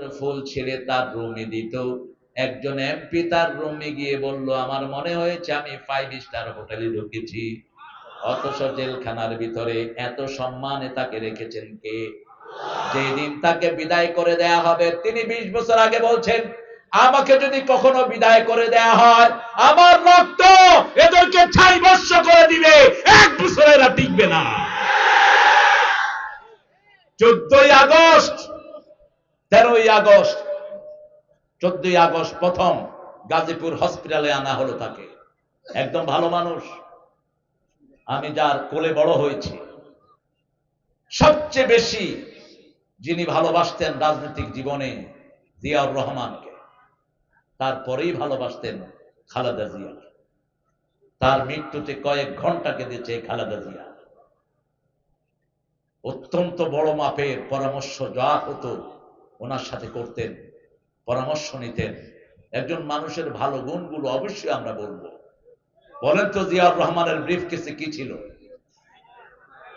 পত্র ফুল ছিঁড়ে তার রুমে দিত। একজন এমপি তার রুমে গিয়ে বলল, আমার মনে হয়েছে আমি 5 স্টার হোটেলে ঢুকেছি। অথচ জেলখানার ভিতরে এত সম্মানে তাকে রেখেছেন কে? যেদিন তাকে বিদায় করে দেয়া হবে, তিনি 20 বছর আগে বলছেন, আমাকে যদি কখনো বিদায় করে দেয়া হয়, আমার রক্ত এদেরকে ছাই ভস্ম করে দিবে, 1 বছর এরা টিকবে না। 14ই আগস্ট, 13ই আগস্ট, 14ই আগস্ট প্রথম গাজীপুর হসপিটালে আনা হলো তাকে। একদম ভালো মানুষ, আমি যার কোলে বড় হয়েছি। সবচেয়ে বেশি যিনি ভালোবাসতেন রাজনৈতিক জীবনে জিয়াউর রহমানকে, তারপরেই ভালোবাসতেন খালেদা জিয়া। তার মৃত্যুতে কয়েক ঘন্টা কেঁদেছে খালেদা জিয়া। অত্যন্ত বড় মাপের পরামর্শ যা হতো ওনার সাথে করতেন, পরামর্শ নিতেন। একজন মানুষের ভালো গুণগুলো অবশ্যই আমরা বলবো। বলেন তো জিয়াউর রহমানের ব্রিফকেসে কি ছিল?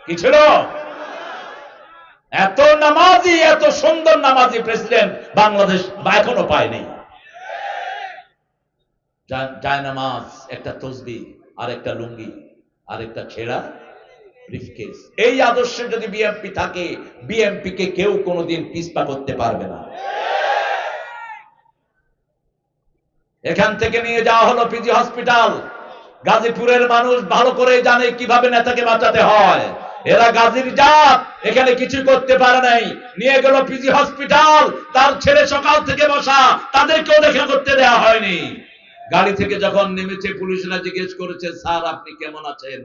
কি ছিল? এত নামাজি, এত সুন্দর নামাজি প্রেসিডেন্ট বাংলাদেশ এখনো পায়নি। জায়নামাজ, একটা তসবিহ, আর একটা লুঙ্গি, আর একটা ছেঁড়া ব্রিফকেস। এই আদর্শে যদি বিএনপি থাকে, বিএনপি কে কেউ কোনোদিন পিছপা করতে পারবে না। এখান থেকে নিয়ে যাওয়া হলো পিজি হসপিটাল। গাজীপুরের মানুষ ভালো করে জানে কিভাবে নেতাকে বাঁচাতে হয়। এরা গাজীর জাত, এখানে কিছু করতে পারে নাই। নিয়ে গেল পিজি হসপিটাল, তার ছেলে সকাল থেকে বসা, তাদেরকেও দেখা করতে দেওয়া হয়নি। গাড়ি থেকে যখন নেমেছে, পুলিশরা জিজ্ঞেস করেছে, স্যার আপনি কেমন আছেন?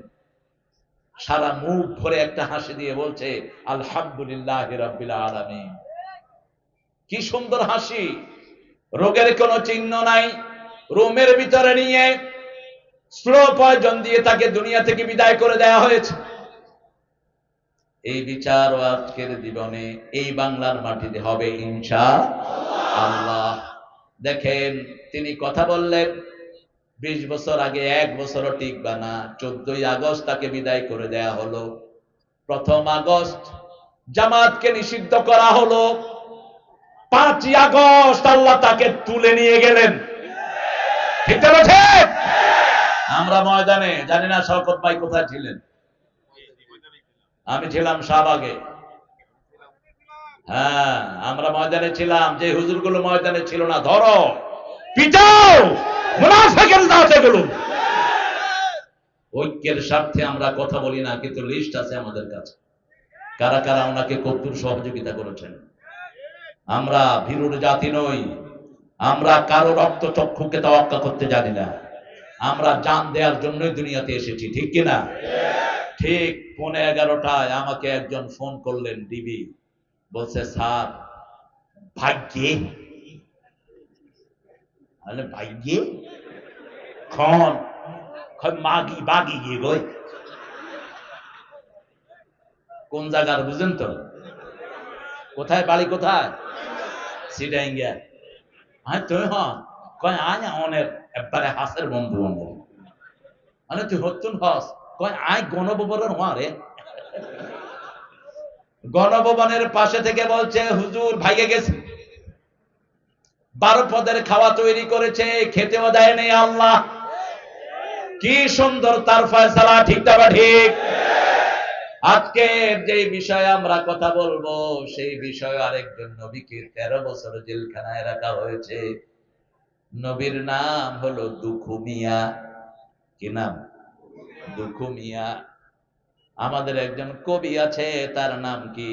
সারা মুখ ভরে একটা হাসি দিয়ে বলছে, আলহামদুলিল্লাহি রাব্বিল আলামিন। কি সুন্দর হাসি, রোগের কোনো চিহ্ন নাই। রুমের ভিতরে নিয়ে স্লো পয়জন দিয়ে তাকে দুনিয়া থেকে বিদায় করে দেয়া হয়েছে। এই বিচার আজকের জীবনে এই বাংলার মাটিতে হবে ইনশাআল্লাহ। দেখেন, তিনি কথা বললেন 20 বছর আগে 1 বছরও টিকবে না। 14ই আগস্ট তাকে বিদায় করে দেয়া হলো। 1 আগস্ট জামাতকে নিষিদ্ধ করা হলো। 5ই আগস্ট আল্লাহ তাকে তুলে নিয়ে গেলেন। ঠিক আছে? আমরা ময়দানে, জানি না শওকত ভাই কোথায় ছিলেন। আমি ছিলাম শাহবাগে। হ্যাঁ, আমরা ময়দানে ছিলাম। যে হুজুরগুলো ময়দানে ছিল না, ধরো পিটাও, মুনাফিকের জাতগুলো। ঐক্যের স্বার্থে আমরা কথা বলি না, কিন্তু লিস্ট আছে আমাদের কাছে, কারা কারা ওনাকে কঠোর সহযোগিতা করেছেন। আমরা ভীরুর জাতি নই। আমরা কারো রক্ত চক্ষুকে তাওয়াক্কা করতে জানি না। আমরা জান দেওয়ার জন্যই দুনিয়াতে এসেছি, ঠিক কিনা? ঠিক 11:15 আমাকে একজন ফোন করলেন, ডিবি, বলছে, স্যার ভাগ্যে। ভাগ্যে খন মাগি বাগি গিয়ে গই। কোন জায়গার বুঝেন তো? কোথায় বাড়ি? কোথায়? সিডাইঙ্গা। হ্যাঁ তুই হন কয় আয় অনেক একবারে হাসের বন্ধু অনেক। মানে তুই হতুন হস কয় আয় গণভবনের মারে। গণভবনের পাশে থেকে বলছে, হুজুর ভাইগে গেছে, 12 পদের খাওয়া তৈরি করেছে, খেতেও দেয় নেই আল্লাহ। কি সুন্দর তার ফয়সালা, ঠিক না ঠিক? আজকে যে বিষয়ে আমরা কথা বলবো, সেই বিষয়ে আরেকজন নবীকে 13 বছর জেলখানায় রাখা হয়েছে। নবীর নাম হলো দুখু মিয়া। কি নাম? দুখু মিয়া। আমাদের একজন কবি আছে, তার নাম কি?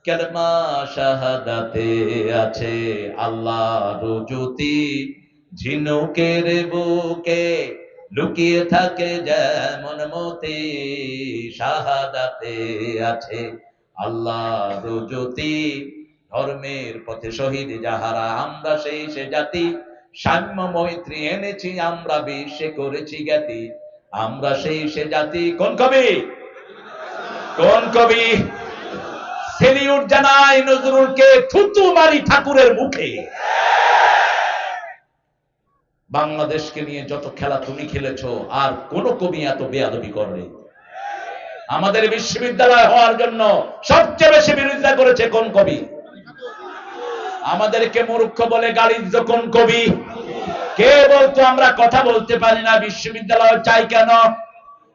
কালেমা শাহাদাতে আছে আল্লাহর জ্যোতি, ঝিনুকের বুকে লুকিয়ে থাকে যেমন মতি। শাহাদাতে আছে আল্লাহর জ্যোতি, ধর্মের পথে শহীদ যাহারা, আমরা সেই সে জাতি। সাম্য মৈত্রী এনেছি আমরা, বিশ্বে করেছি জ্ঞাতি, আমরা সেই সে জাতি। কোন কবি? কোন কবি? সেলিউট জানাই নজরুলকে, থুতু মারি ঠাকুরের মুখে। বাংলাদেশকে নিয়ে যত খেলা তুমি খেলেছো, আর কোন কবি এত বেয়াদবি করে? আমাদের বিশ্ববিদ্যালয় হওয়ার জন্য সবচেয়ে বেশি বিরোধিতা করেছে কোন কবি? আমাদেরকে মূর্খ বলে গালি দিত কোন কবি? কে বলতো আমরা কথা বলতে পারি না, বিশ্ববিদ্যালয় চাই কেন?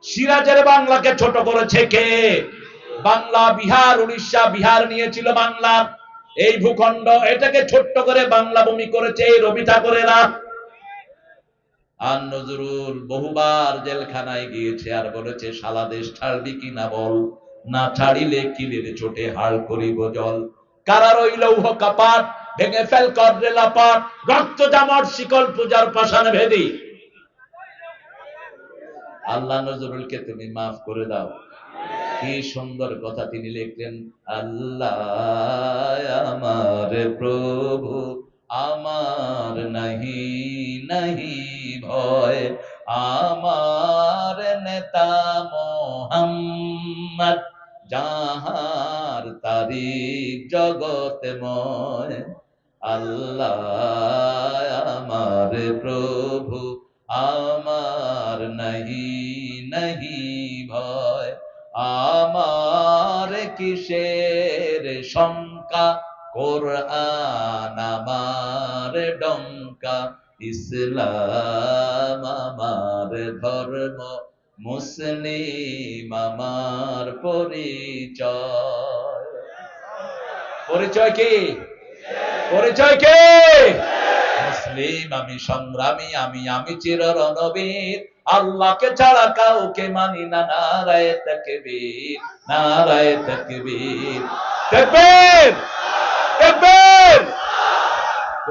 সিরাজের বাংলাকে ছোট করেছে কে? বাংলা বিহার, উড়িষ্যা বিহার নিয়েছিল বাংলা, এই ভূখণ্ড, এটাকে ছোট্ট করে বাংলা ভূমি করেছে এই রবি ঠাকুরেরা। আর নজরুল বহুবার জেলখানায় গিয়েছে আর বলেছে শালা দেশ ছাড়বি কি না বল, না ছাড়িলে কিলের চোটে হাড় করিব জল। কারার ওই লৌহ কাপাট ভেঙে ফেল কর রে লাপাট, রক্ত জামর শিকল পূজার পাষাণ ভেদি। আল্লাহ নজরুলকে তুমি মাফ করে দাও। কি সুন্দর কথা তিনি লিখলেন, আল্লাহ আমার প্রভু আমার নাহি নাহি ভয়, আমার নেতা মোহাম্মদ যাহার তারিখ জগতময়। আল্লাহ আমার প্রভু আমার নাহি নাহি ভয়, আমার কিসের শঙ্কা, কোরআন আমার ডঙ্কা, ইসলাম আমার ধর্ম, মুসলিম আমার পরিচয়। পরিচয় কি? পরিচয় কি? মুসলিম আমি, সংগ্রামী আমি, আমি চির রণবীর, আল্লাহকে ছাড়া কাউকে মানি না। নারায়ে তাকবীর, নারায়ে তাকবীর, তাকবীর, তাকবীর,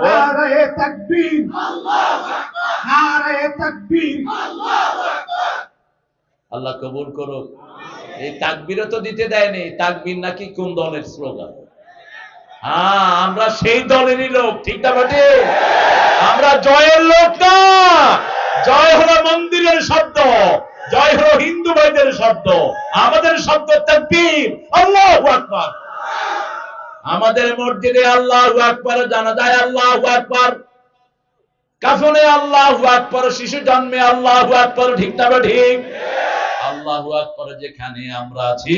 নারায়ে তাকবীর, আল্লাহু আকবার, নারায়ে তাকবীর, আল্লাহু আকবার। আল্লাহ কবুল করুক। এই তাকবীরও তো দিতে দেয়নি, তাকবীর নাকি কোন দলের স্লোগান? হ্যাঁ, আমরা সেই দলেরই লোক, ঠিক না বটে? আমরা জয়ের লোক না। জয় হলো মন্দিরের শব্দ, জয় হলো হিন্দু ভাইদের শব্দ, আমাদের শব্দ তাকবীর, আল্লাহু আকবার। আমাদের মসজিদে আল্লাহু আকবার, জানাজায় আল্লাহু আকবার, কাফনে আল্লাহু আকবার, শিশু জন্মে আল্লাহু আকবার, ঠিক না ঠিক? আল্লাহু আকবার যেখানে আমরা আছি,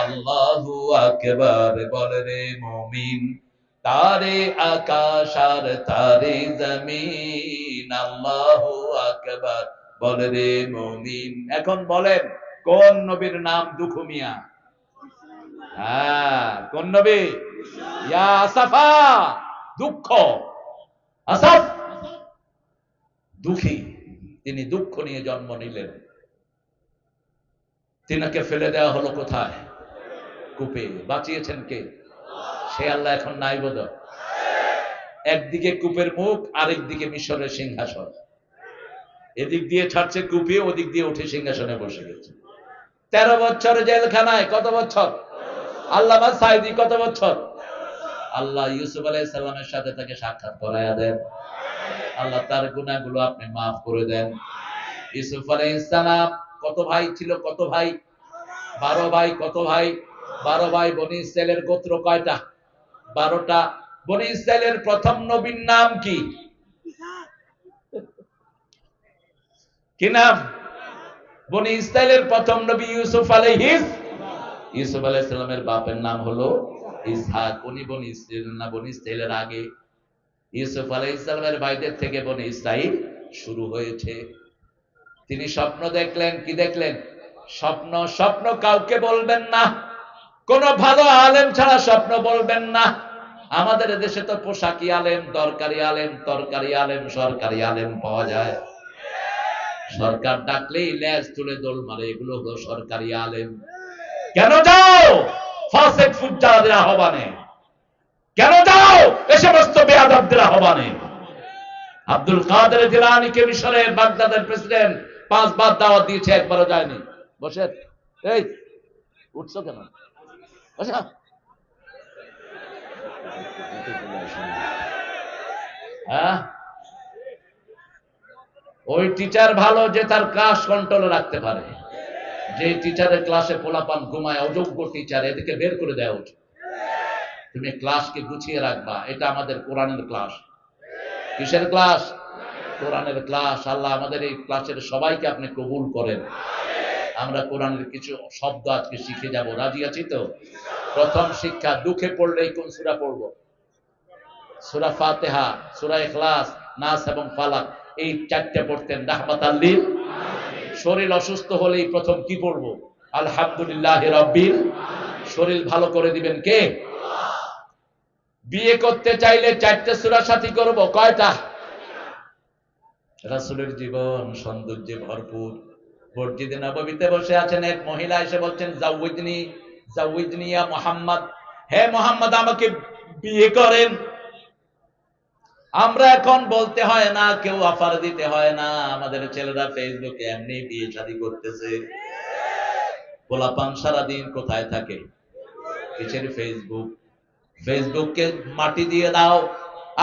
আল্লাহু আকবার বলে রে মুমিন, তারে আকাশ আর তারে জমিন, আল্লাহু আকবার বলে রে মুমিন। এখন বলেন কোন নবীর নাম দুঃখ মিয়া? হ্যাঁ, কোন নবী? ইয়া আসাফা, দুঃখ, আসাফ দুঃখী, তিনি দুঃখ নিয়ে জন্ম নিলেন। তিনাকে ফেলে দেওয়া হলো কোথায়? কূপে। বাঁচিয়েছেন কে? সে আল্লাহ এখন নাই বোধ। একদিকে কূপের মুখ, আরেক দিকে মিশরের সিংহাসন। এদিক দিয়ে ছাড়ছে কূপে, ওদিক দিয়ে উঠে সিংহাসনে বসে গেছে। 13 বছর জেলখানায়। কত বছর? আল্লামা সাইদি কত বছর? আল্লাহ ইউসুফ আলাইহিস সালামের সাথে তাকে সাক্ষাৎ করায়া দেন। আল্লাহ তার গুনাহগুলো আপনি মাফ করে দেন। ইউসুফ আলাইহিস সালাম কত ভাই ছিল? কত ভাই? 12 ভাই। কত ভাই? 12 ভাই। বনি ইসরাইলের গোত্র কয়টা? 12টা। বনি ইসরাইলের প্রথম নবীর নাম কি? কি নাম? বনি ইসরাইলের প্রথম নবী ইউসুফ আলাইহিস। ইউসুফ আলাইহিস সালামের বাপের নাম হলো ইসহাক। উনি বনি ইসরাইল না, বনি ইসরাইলের আগে। ইউসুফ আলাইহিস সালামের ভাইদের থেকে বনি ইসরাইল শুরু হয়েছে। তিনি স্বপ্ন দেখলেন। কি দেখলেন? স্বপ্ন। স্বপ্ন কাউকে বলবেন না, কোন ভালো আলেম ছাড়া স্বপ্ন বলবেন না। আমাদের দেশে তো পোশাকি আলেম, দরকারি আলেম, তরকারি আলেম, সরকারি আলেম পাওয়া যায়। সরকার ডাকলেই লেজ তুলে দোল মারে, এগুলো হলো সরকারি আলেম। কেন যাও ফাসিক ফুজ্জারদের আহ্বানে? কেন যাও এ সমস্ত বেয়াদবদের আহ্বানে? আব্দুল কাদের জিলানীকে মিশরের বাগদাদের প্রেসিডেন্ট 5 বার দাওয়াত দিয়েছে, একবারও যায়নি। বসে এই উঠছো কেন? বসে। হ্যাঁ, ওই টিচার ভালো যে তার ক্লাস কন্ট্রোলে রাখতে পারে। যে টিচারের ক্লাসে পোলাপান ঘুমায়, অযোগ্য টিচার, এদিকে বের করে দেওয়া উচিত। তুমি ক্লাসকে গুছিয়ে রাখবা। এটা আমাদের কোরআনের ক্লাস। কিসের ক্লাস? কোরআনের ক্লাস। আল্লাহ আমাদের এই ক্লাসের সবাইকে আপনি কবুল করেন। আমরা কোরআনের কিছু শব্দ আজকে শিখে যাব। রাজি আছি তো? প্রথম শিক্ষা, দুঃখে পড়লেই কোন সূরা পড়বো? সূরা ফাতিহা, সূরা ইখলাস, নাস এবং ফালাক, এই চারটে পড়তেন রাহমাতাল লিল। শরীর অসুস্থ হলেই প্রথম কি পড়বো? আলহামদুলিল্লাহি রাব্বিল। শরীর ভালো করে দিবেন কে? বিয়ে করতে চাইলে চারটে সূরা সাথী করব, কয়টা? রাসূলের জীবন সৌন্দর্যে ভরপুর। মসজিদে নববীতে বসে আছেন, এক মহিলা এসে বলছেন, জাওয়াজনি জাওয়াজনি ইয়া মুহাম্মদ, হে মুহাম্মদ আমাকে বিয়ে করেন। আমরা এখন বলতে হয় না, কেউ অফার দিতে হয় না, আমাদের ছেলেরা ফেসবুকে এমনি বিয়ে শাদী করতেছে। পোলাপান সারাদিন কোথায় থাকে? কিসের ফেসবুক? ফেসবুককে মাটি দিয়ে দাও।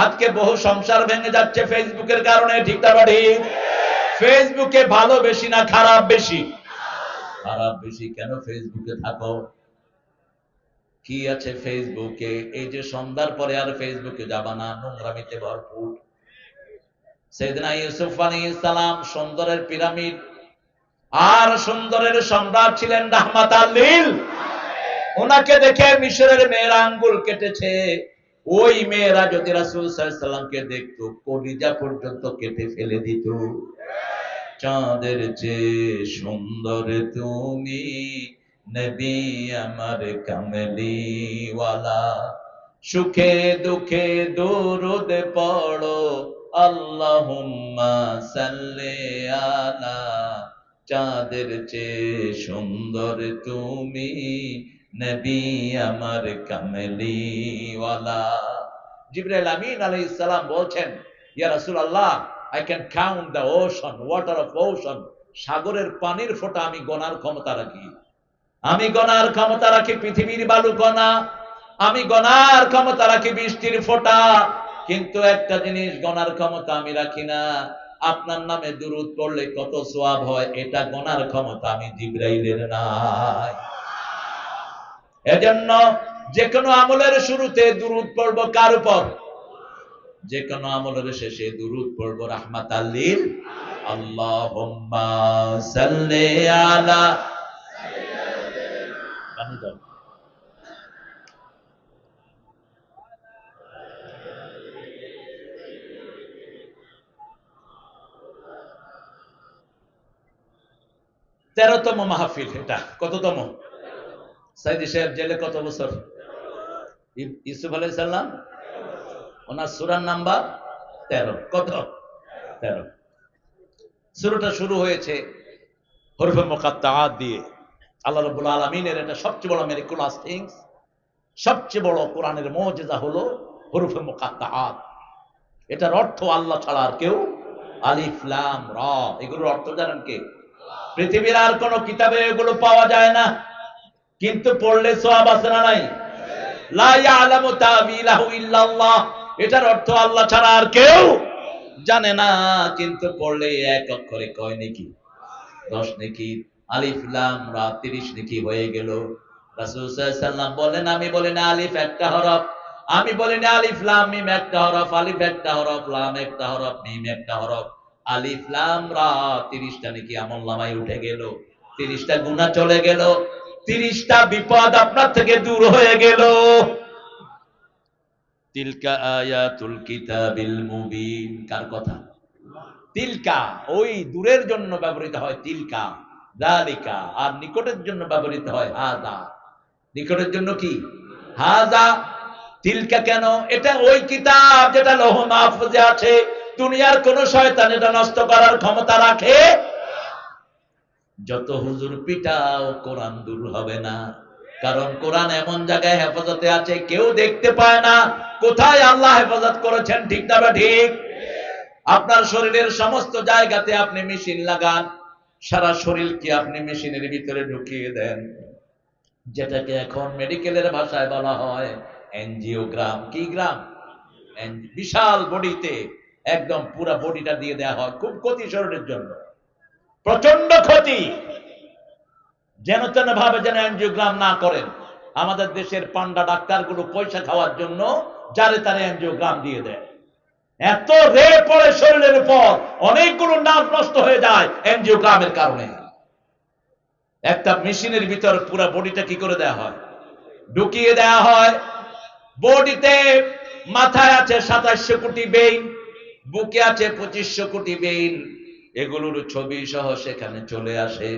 আজকে বহু সংসার ভেঙে যাচ্ছে ফেসবুকের কারণে, ঠিক না ঠিক? ফেসবুকে ভালো বেশি না খারাপ বেশি? খারাপ বেশি। কেন ফেসবুকে থাকো? কি আছে ফেসবুকে? এই যে সন্ধ্যার পরে আর ফেসবুকে যাবা না, নোংরামিতে ভরপুর। সাইয়েদনা ইউসুফ আলাইহিস সালাম সুন্দরের পিরামিড আর সুন্দরের সম্রাট ছিলেন রাহমাতাল লিল। ওনাকে দেখে মিশরের মেয়েরা আঙ্গুল কেটেছে। ওই মেয়েরা যদি রাসূল সাল্লাল্লাহু আলাইহি সাল্লামকে দেখতো, কলিজা পর্যন্ত কেটে ফেলে দিত। চাঁদের চেয়ে সুন্দর তুমি নবী আমার কামলিওয়ালা, সুখে দুঃখে দরুদ পড়ো আল্লাহুম্মা সাল্লি আলা। চাঁদের চেয়ে সুন্দর তুমি নবী আমার কামলিওয়ালা। জিবরাইল আমিন আলাইহিস সালাম বলছেন, ইয়া রাসূলুল্লাহ, I can count the ocean, water of ocean. সাগরের পানির ফোঁটা আমি গণার ক্ষমতা রাখি। আমি গণার ক্ষমতা রাখি পৃথিবীর বালু কণা, আমি গণার ক্ষমতা রাখি বৃষ্টির ফোঁটা, কিন্তু একটা জিনিস গণার ক্ষমতা আমি রাখি না, আপনার নামে দুরূদ পড়লে কত সওয়াব হয়, এটা গণার ক্ষমতা আমি জিবরাইলের নাই। এজন্য যে কোনো আমলের শুরুতে দুরূদ পড়বো কার উপর? যে কোনো আমলের শেষে দুরূদ পড়বো রাহমাতাল লিল। আল্লাহুম্মা সাল্লি আলা। তেরোতম মাহফিল এটা। কততম? সাইদি সাহেব জেলে কত বছর? ইউসুফ আলাইহিস সালাম, ওনার সূরার নাম্বার 13। কত? 13। সূরাটা শুরু হয়েছে হরফে মুকাত্তাআত দিয়ে। আল্লাহ রাব্বুল আলামিনের এটা সবচেয়ে বড় মিরাকুলাস থিংস, সবচেয়ে বড় কোরআনের মুজিজা হলো হরফে মুকাত্তাআত। এটার অর্থ আল্লাহ ছাড়া আর কেউ। আলিফ লাম রা, এগুলোর অর্থ জানেন কে? পৃথিবীর আর কোন কিতাবে এগুলো পাওয়া যায় না, কিন্তু পড়লে সওয়াব আছে না নাই? লা ইয়ালামু তাবিলাহু ইল্লাল্লাহ, এটার অর্থ আল্লাহ ছাড়া আর কেউ জানে না, কিন্তু পড়লে এক অক্ষরে কয় নেকি? 10 নেকি। আলিফ লাম রা 30 নেকি হয়ে গেল। রাসূল সাল্লাল্লাহু আলাইহি সাল্লাম বলেন, আমি বলি না আলিফ একটা হরফ, আমি বলি না আলিফ লাম মিম একটা হরফ, আলিফ একটা হরফ, লাম একটা হরফ, মিম একটা হরফ। আলিফ লাম রা 30টা নাকি আমলনামায় উঠে গেল, 30টা গুনাহ চলে গেল, 30টা বিপদ আপনার থেকে দূর হয়ে গেল। তিলকা আয়াতুল কিতাবিল মুবিন। কার কথা? তিলকা, ওই দূরের জন্য ব্যবহৃত হয় তিলকা, যালিকা, আর নিকটের জন্য ব্যবহৃত হয় হাযা। নিকটের জন্য কি? হাযা। তিলকা কেন? এটা ওই কিতাব যেটা লৌহ মাহফুজে আছে। দুনিয়ার কোন শয়তান এটা নষ্ট করার ক্ষমতা রাখে? যত হুজুর পিটাও কোরআন দূর হবে না, কারণ কোরআন এমন জায়গায় হেফাজতে আছে কেউ দেখতে পায় না। কোথায় আল্লাহ হেফাজত করেছেন, ঠিক না বা ঠিক? আপনার শরীরের সমস্ত জায়গাতে আপনি মেশিন লাগান, সারা শরীরকে আপনি মেশিনের ভিতরে ঢুকিয়ে দেন, যেটাকে এখন মেডিকেলের ভাষায় বলা হয় এনজিওগ্রাম। কি গ্রাম? বিশাল বডিতে একদম পুরো বডিটা দিয়ে দেওয়া হয়। খুব ক্ষতি শরীরের জন্য, প্রচন্ড ক্ষতি। যেন তেন ভাবে যেন এনজিওগ্রাম না করেন। আমাদের দেশের পান্ডা ডাক্তারগুলো পয়সা খাওয়ার জন্য যারে তারে এনজিওগ্রাম দিয়ে দেয়। এত রে পড়ে শরীরের উপর, অনেকগুলো নার্ভ নষ্ট হয়ে যায় এনজিওগ্রামের কারণে। একটা মেশিনের ভিতর পুরো বডিটা কি করে দেয়া হয়? ঢুকিয়ে দেয়া হয়। বডিতে মাথায় আছে 2700 কোটি বেইন, বুকে আছে 2500 কোটি বেইন, এগুলোর ছবি সহ সেখানে চলে আসে।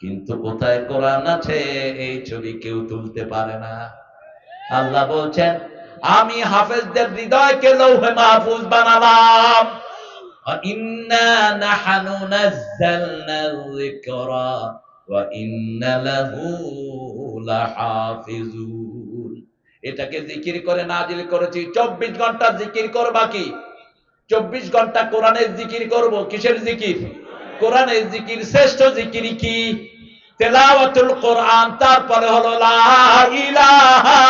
কিন্তু কোথায় কোরআন আছে এই ছবি কেউ তুলতে পারে না। আল্লাহ বলছেন আমি হাফেজদের হৃদয়কে লৌহে মাহফুজ বানালাম। ইন্না নাহনু নাযালনাল যিকরা ওয়া ইন্না লাহু লাহাফিজুন। এটাকে জিকির করে নাজিল করেছি। 24 ঘন্টা জিকির করবা কি? 24 ঘন্টা কোরআনের জিকির করব। কিসের জিকির? কোরআনের জিকির। শ্রেষ্ঠ জিকির কি? তেলাওয়াতুল কোরআন। তারপরে হলো লা ইলাহা,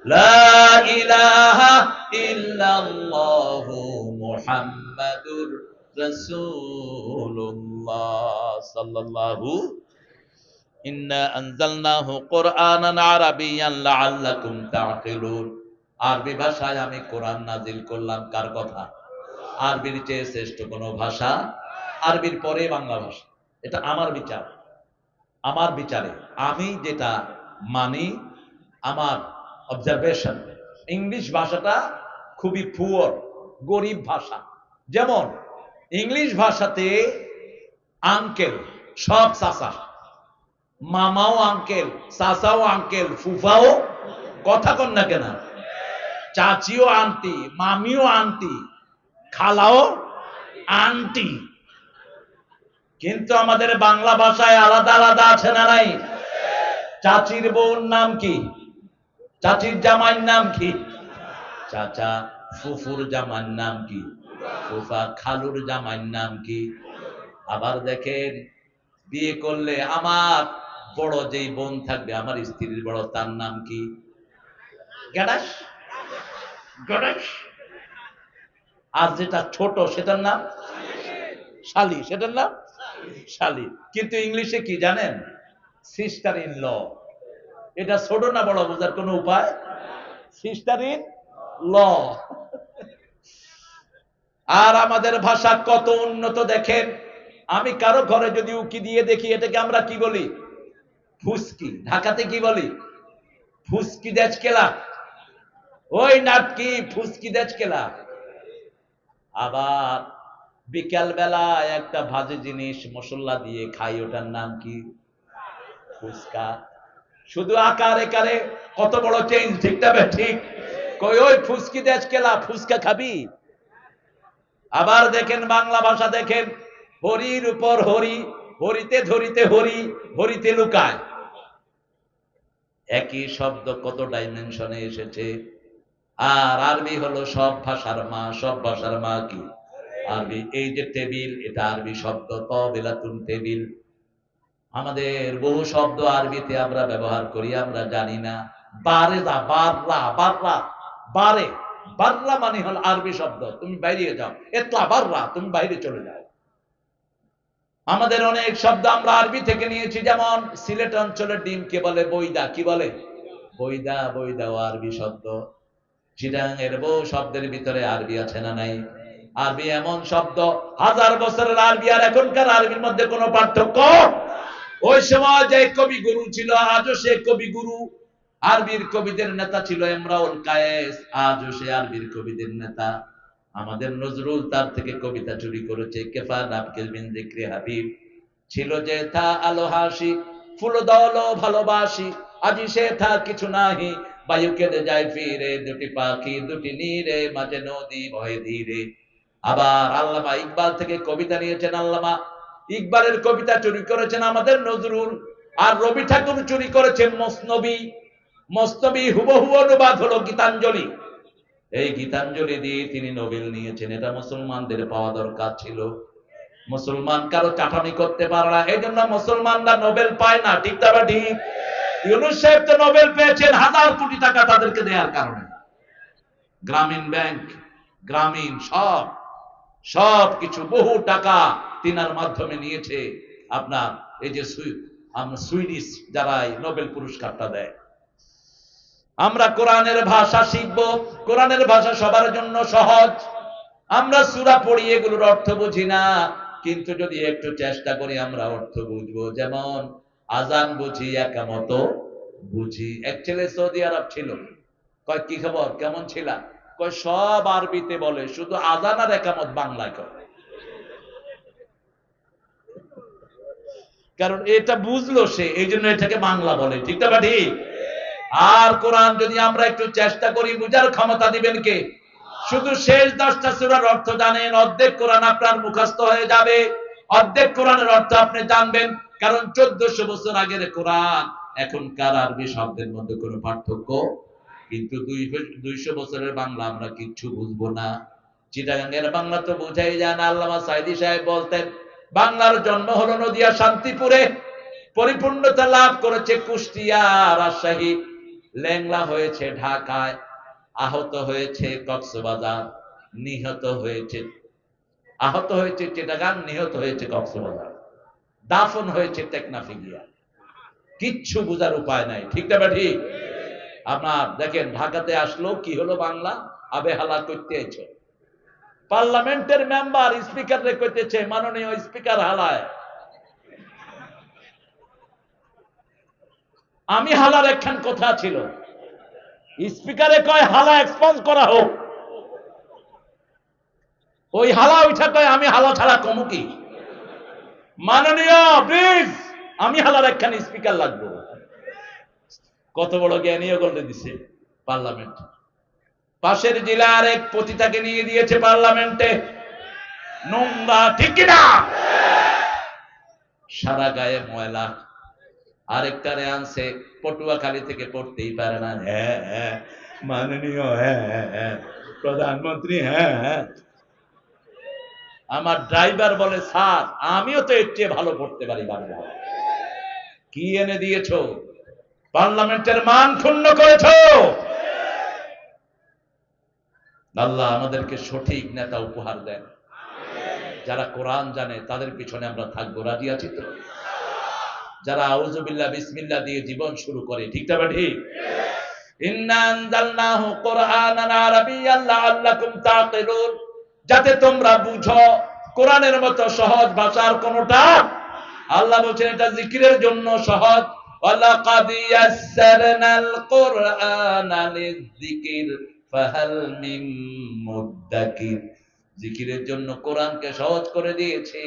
লা ইলাহা ইল্লাল্লাহু মুহাম্মাদুর রাসূলুল্লাহ সাল্লাল্লাহু। ইন্না আনজালনাহু কুরআনান আরাবিয়ান লাআল্লাকুম তা'কিলুন। আরবি ভাষায় আমি কোরআন নাজিল করলাম। কার কথা? আরবির চেয়ে শ্রেষ্ঠ কোন ভাষা? আরবির পরে বাংলা ভাষা। এটা আমার বিচার। আমার বিচারে আমি যেটা মানি, আমার অবজারভেশন, ইংলিশ ভাষাটা খুবই পুয়ার, গরিব ভাষা। যেমন ইংলিশ ভাষাতে আঙ্কেল সব চাচা, মামাও আঙ্কেল, চাচাও আঙ্কেল, ফুফাও, কথা কন না কেন, চাচিও আন্টি, মামিও আন্টি, খালাও আন্টি। কিন্তু আমাদের বাংলা ভাষায় আলাদা আলাদা আছে না নাই? চাচির বউর নাম কি? চাচির জামাইয়ের নাম কি? চাচা। ফুফুর জামাইয়ের নাম কি? ফুফা। খালুর জামাইয়ের নাম কি? আবার দেখেন বিয়ে করলে আমার বড় যেই বোন থাকবে, আমার স্ত্রীর বড়, তার নাম কি? গেডাস, গেডাস। আর যেটা ছোট সেটার নাম শালি, সেটার নাম শালি। কিন্তু ইংলিশে কি জানেন? Sister in law. এটা ছোট না বড় বোঝার কোন উপায়? সিস্টার ইন ল। আর আমাদের ভাষা কত উন্নত দেখেন। আমি কারো ঘরে যদি উকি দিয়ে দেখি, এটাকে আমরা কি বলি? ফুসকি। ঢাকাতে কি বলি? ফুসকি দেশকেলা। ওই নাটকি ফুসকি দেশকেলা। আবার বিকাল বেলা একটা ভাজি জিনিস মশলা দিয়ে খাই, ওটার নাম কি? ফুচকা। শুধু আকার একারে কত বড় চেঞ্জ, ঠিক না? ঠিক। কই ওই ফুসকি দেশকেলা, ফুচকা খাবি? আবার দেখেন বাংলা ভাষা দেখেন, হরির উপর হরি, হরিতে ধরিতে হরি, হরিতে লুকায়। একই শব্দ কত ডাইমেনশনে এসেছে। আর আরবি হলো সব ভাষার মা। সব ভাষার মা কি? আরবি। এই যে টেবিল, এটা আরবি শব্দ, তবিলাতুন টেবিল। আমাদের বহু শব্দ আরবিতে আমরা ব্যবহার করি, আমরা জানি না। বারে যা, বাররা, বাররা, বারে, বাররা মানে হল আরবি শব্দ। তুমি বাইরে যাও, এতলা বাররা, তুমি বাইরে চলে যাও। আমাদের অনেক শব্দ আমরা আরবি থেকে নিয়েছি। যেমন সিলেট অঞ্চলের ডিমকে বলে বৈদা। কি বলে? বৈদা। বৈদাও আরবি শব্দ। চিটাং এর বহু শব্দের ভিতরে আরবি আছে না নাই? আরবি এমন শব্দ, 1000 বছরের আরবি আর এখনকার আরবির মধ্যে কোনো পার্থক্য। ওই সময় যে কবি গুরু ছিল, আজও সে কবি গুরু। আরবির কবিদের নেতা ছিল ইমরাউল কায়েস, আজও সে আরবির কবিদের নেতা। আমাদের নজরুল তার থেকে কবিতা চুরি করেছে। কেফা নাবকে বিন যিকরি হাবিব ছিল যে থা আলো হাসি, ফুল দল ভালোবাসি, আজি সে থা কিছু নাহি, বায়ু কেঁদে যায় ফিরে, দুটি পাখি দুটি নীরে, মাঝে নদী বহে ধীরে। আবার আল্লামা ইকবাল থেকে কবিতা নিয়েছেন। আল্লামা ইকবালের কবিতা চুরি করেছেন আমাদের নজরুল। আর রবি ঠাকুর চুরি করেছেন মসনবী। মসনবী হুবহু অনুবাদ হলো গীতাঞ্জলি। এই গীতাঞ্জলি দিয়ে তিনি নোবেল নিয়েছেন। এটা মুসলমানদের পাওয়া দরকার ছিল। মুসলমান কারো চাটানি করতে পারে না, এই জন্য মুসলমানরা নোবেল পায় না। ঠিক না ঠিক? ইউনূস সাহেব তো নোবেল পেয়েছেন 1000 কোটি টাকা তাদেরকে দেওয়ার কারণে। গ্রামীণ ব্যাংক, গ্রামীণ সব কিছু বহু টাকা তিনার মাধ্যমে নিয়েছে। আপনার এই যে সুইডিশ যারা নোবেল পুরস্কারটা দেয়। আমরা কোরআনের ভাষা শিখবো। কোরআনের ভাষা সবার জন্য সহজ। আমরা সূরা পড়ি, এগুলোর অর্থ বুঝি না, কিন্তু যদি একটু চেষ্টা করি আমরা অর্থ বুঝবো। যেমন আজান বুঝি একামত বুঝি। এক ছেলে সৌদি আরব ছিল, কয় কি খবর, কেমন ছিলা? কয় সব আরবিতে বলে, শুধু আজান আর একামত বাংলায় করে। কারণ এটা বুঝলো সে, এই জন্য এটাকে বাংলা বলে। ঠিক না বা ঠিক? আর কোরআন যদি আমরা একটু চেষ্টা করি, বুঝার ক্ষমতা দিবেন কে? শুধু শেষ 10টা সূরার অর্থ জানেন, অর্ধেক কোরআন আপনার মুখস্থ হয়ে যাবে, অর্ধেক কোরআনের অর্থ আপনি জানবেন। কারণ 1400 বছর আগের কোরআন এখনকার আরবি শব্দের মধ্যে কোনো পার্থক্য, কিন্তু 200 বছরের বাংলা আমরা কিচ্ছু বুঝবো না। চিটাগাঙ্গের বাংলা তো বুঝাই যায় না। আল্লামা সাইদি সাহেব বলতেন, বাংলার জন্ম হলো নদিয়া শান্তিপুরে, পরিপূর্ণতা লাভ করেছে কুষ্টিয়া রাজশাহী, লেংলা হয়েছে ঢাকায়, আহত হয়েছে কক্সবাজার, আহত হয়েছে চিটাগাং, নিহত হয়েছে কক্সবাজার, দাফন হয়েছে টেকনাফে গিয়া। কিচ্ছু বোঝার উপায় নাই। ঠিক না বা ঠিক? আপনার দেখেন, ঢাকাতে আসলো, কি হলো বাংলা, আবে হালা করতে আইছো। পার্লামেন্টের মেম্বার স্পিকার রে কইতেছে, মাননীয় স্পিকার হালায়। আমি হালার একখান কথা ছিল, স্পিকারে কয় হালা এক্সপোজ করা হোক, ওই হালা উঠা কয় আমি হালা ছাড়া কমু কি? মাননীয় প্লিজ, আমি হালার একখান স্পিকার লাগবো। কত বড় জ্ঞানীয় করে দিছে পার্লামেন্ট। পাশের জেলার এক পতিতাকে নিয়ে দিয়েছে পার্লামেন্টে, নোংরা, ঠিক কিনা? সারা গায়ে ময়লা। আরেকটারে আনছে পটুয়াখালী থেকে, পড়তেই পারে না, হ্যাঁ হ্যাঁ মাননীয়, হ্যাঁ হ্যাঁ প্রধানমন্ত্রী, হ্যাঁ হ্যাঁ। আমার ড্রাইভার বলে, স্যার আমিও তো এর চেয়ে ভালো পড়তে পারি বাংলা। কি এনে দিয়েছো? পার্লামেন্টের মান ক্ষুণ্ণ করেছো। আল্লাহ আমাদেরকে সঠিক নেতা উপহার দেন, যারা কোরআন জানে, তাদের পিছনে আমরা থাকবো। রাজি আছি তো? যারা আউযুবিল্লাহ বিসমিল্লাহ দিয়ে জীবন শুরু করে। ঠিক না ঠিক? ইন্না আনজালনাহু কুরআনান আরাবিয়্যান লাআল্লাকুম তাকিলুন, যাতে তোমরা বুঝো। কোরআনের মতো সহজ ভাষার কোনটা, আল্লাহ বলেন এটা জিকিরের জন্য সহজ। ওয়ালাকাদ ইয়াসসারনাল কুরআনা লিযিকির ফাহাল মিন মুদ্দাকির, জিকিরের জন্য কোরআনকে সহজ করে দিয়েছি,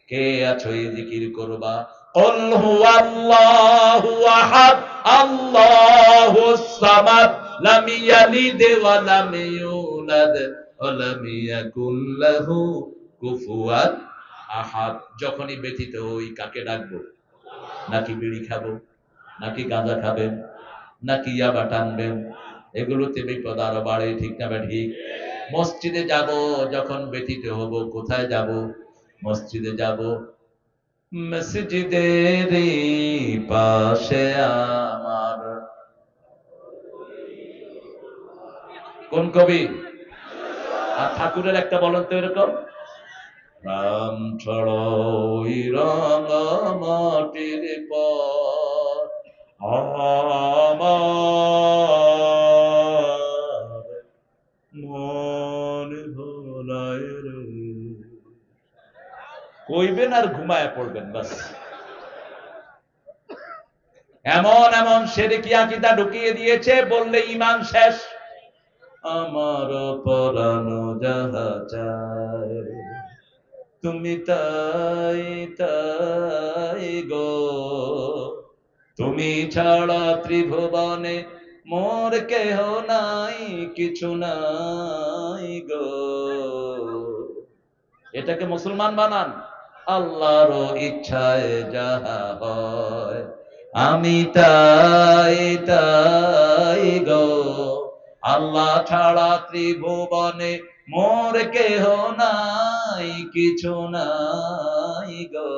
কে আছো এই জিকির করবা? কুল হুয়াল্লাহু আহাদ আল্লাহুস সামাদ লাম ইয়ালিদ ওয়া লাম ইউলাদ ওয়া লাম ইয়াকুল লাহু কুফুয়ান আহাদ। যখনই ব্যথিত হই কাকে ডাকবো? নাকি বিড়ি খাবো, নাকি গাঁজা খাবেন, নাকি ইয়াবা টানবেন? এগুলোতে বিপদ আরো বাড়ে। ঠিক না ঠিক? মসজিদে যাব যখন ব্যথিত হব, কোথায় যাব? মসজিদে যাব। মসজিদের পাশে আমার, কোন কবি? আর ঠাকুরের একটা বলেন তো এরকম, রাম ছড়ই রঙা মাটির পর আমার মন ভোলায় রে। কইবেন আর ঘুমায় পড়বেন, বাস। এমন এমন শিরকি আকীদা ঢুকিয়ে দিয়েছে, বললে ঈমান শেষ। আমার পরানো যাহা চায় তুমি তাই তাই গো, তুমি ছাড়া ত্রিভুবনে মোর কেহ নাই, কিছু নাই গো। এটাকে মুসলমান বানান। আল্লাহর ইচ্ছায় যাহা হয় আমি তাই তাই গো, আল্লাহ ছাড়া ত্রিভুবনে মোর কেহ নাই, কিছু নাই গো,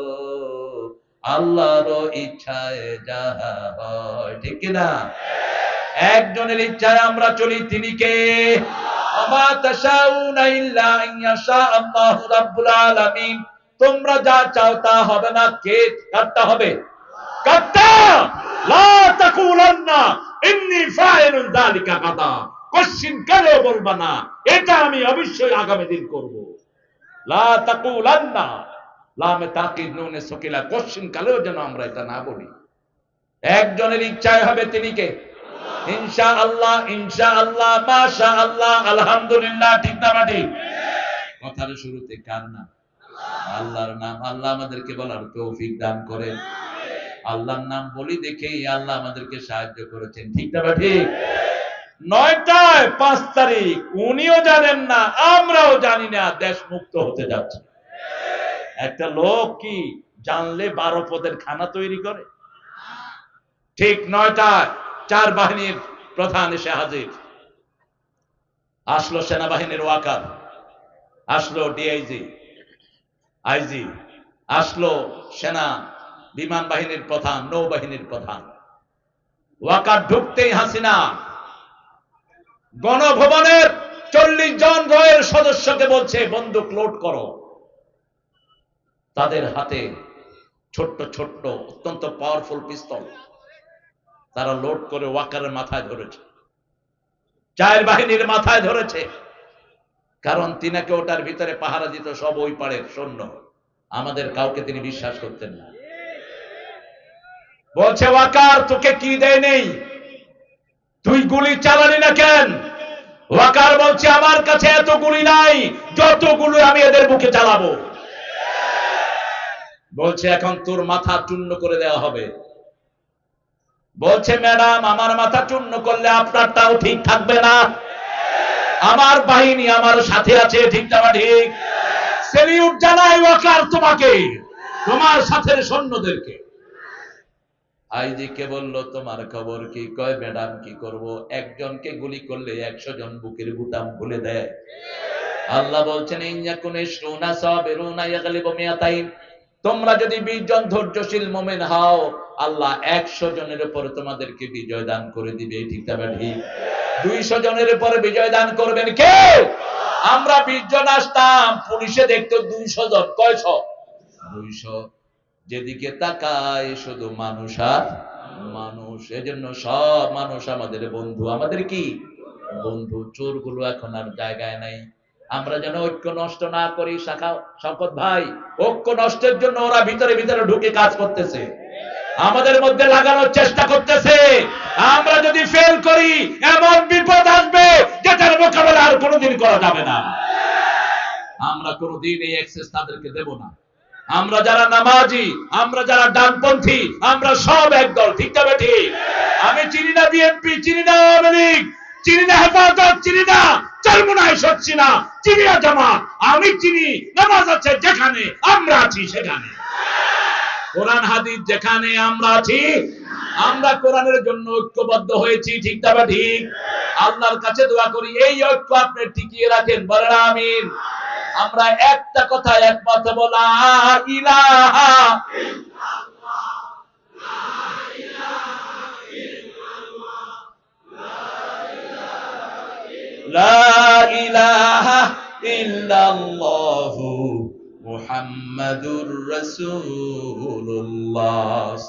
আল্লাহর ইচ্ছায় যাহা হয়। ঠিক কিনা? একজনের ইচ্ছায় আমরা চলি, তিনি কে? আমা তাশাউনা ইল্লা আইয়াশা আল্লাহু রাব্বুল আলামিন। তোমরা যা চাও তা হবে না, কে? কারটা হবে? কারটা? লা তাকুলান্না ইন্নী ফাইলুন যালিকা গাদা, কোশ্চিন কালেও বলবা না এটা আমি অবশ্যই আগামী দিন করব। লা তাকুলান্না, লামে তাকিদ নুনে সকিলা, কোশ্চিন কালেও যেন আমরা এটা না বলি। একজনের ইচ্ছায় হবে, তিনি কে? ইনশাআল্লাহ, ইনশাআল্লাহ, মাশাআল্লাহ, আলহামদুলিল্লাহ। ঠিক না ঠিক? কথার শুরুতে কার নাম? আল্লাহর নাম। আল্লাহ আমাদেরকে বলার তৌফিক দান করেন। আল্লাহর নাম বলি দেখেই আল্লাহ আমাদেরকে সাহায্য করেছেন। ঠিক না ঠিক? 9টায় 5 তারিখ, উনিও জানেন না, আমরাও জানি না, দেশ মুক্ত হতে যাচ্ছে। একটা লোক কি জানলে 12 পদের খানা তৈরি করে? ঠিক 9টায় 4 বাহিনীর প্রধান এসে হাজির। আসলো সেনাবাহিনীর ওয়াকার, আসলো ডিআইজি, আইজি, আসলো সেনা বিমান বাহিনীর প্রধান, নৌবাহিনীর প্রধান। ওয়াকার ঢুকতেই হাসিনা গণভবনের 40 জন রয়ের সদস্যকে বলছে বন্দুক লোড করো। তাদের হাতে ছোট্ট ছোট্ট অত্যন্ত পাওয়ারফুল পিস্তল, তারা লোড করে ওয়াকারের মাথায় ধরেছে, 4 বাহিনীর মাথায় ধরেছে। কারণ তিনাকে ওটার ভিতরে পাহারা দিত সব ওই পাড়ের সৈন্য, আমাদের কাউকে তিনি বিশ্বাস করতেন না। বলছে ওয়াকার তোকে কি দেয় নেই, তুই গুলি চালালি না কেন? ওয়াকার বলছে আমার কাছে এত গুলি নাই যতগুলো আমি এদের বুকে চালাবো। বলছে এখন তোর মাথা চূর্ণ করে দেওয়া হবে। বলছে ম্যাডাম আমার মাথা চূর্ণ করলে আপনারটাও ঠিক থাকবে না, আমার বাহিনী আমার সাথে আছে। ঠিক না ঠিক? সেলিউট জানাই ওয়াকার তোমাকে, তোমার সাথে সৈন্যদেরকে। আইজিকে বলল তোমার খবর কি? কয় ম্যাডাম কি করব, একজনকে গুলি করলে 100 জন বুকের বুতাম খুলে দেয়। আল্লাহ বলছেন ইন্নাকুনে শুনা সাবিরুনা ইয়াগলিবু মিয়াতাইন, তোমরা যদি 20 জন ধৈর্যশীল মুমিন হও আল্লাহ 100 জনের উপর তোমাদেরকে বিজয় দান করে দিবে। ঠিক না ঠিক? 200 জনের উপর বিজয় দান করবেন কে? আমরা 20 জন আসতাম, পুলিশে দেখতো 200 জন। কয়শ? 200। যেদিকে তাকায় শুধু মানুষ আর মানুষ। এজন্য সব মানুষ আমাদের বন্ধু। আমাদের কি বন্ধু? চোরগুলো এখন আর জায়গায় নাই। আমরা যেন ঐক্য নষ্ট না করি। শওকত ভাই, ঐক্য নষ্টের জন্য ওরা ভিতরে ভিতরে ঢুকে কাজ করতেছে, আমাদের মধ্যে লাগানোর চেষ্টা করতেছে। আমরা যদি ফেল করি এমন বিপদ আসবে যেটার মোকাবেলা আর কোনোদিন করা যাবে না। আমরা কোনোদিন এই অ্যাক্সেস তাদেরকে দেব না। আমরা যারা নামাজি, আমরা যারা ডানপন্থী, আমরা সব একদল। ঠিক না ঠিক? আমি চিনি না বিএনপি, চিনি না আওয়ামী লীগ, চিনি না হেফাজত, চিনি না চরমুনাই সচ্ছি না, চিনি না জামাত। আমি চিনি নামাজ আছে যেখানে, আমরা আছি সেখানে। কোরআন হাদিস যেখানে, আমরা আছি। আমরা কোরআনের জন্য ঐক্যবদ্ধ হয়েছি। ঠিক না ঠিক? আল্লাহর কাছে দোয়া করি এই ঐক্য আপনি টিকিয়ে রাখেন। বলেন আমিন। আমরা একটা কথা একমত বলা ইলাহা লা ইলাহা ইল্লাল্লাহু মুহাম্মাদুর রাসূলুল্লাহ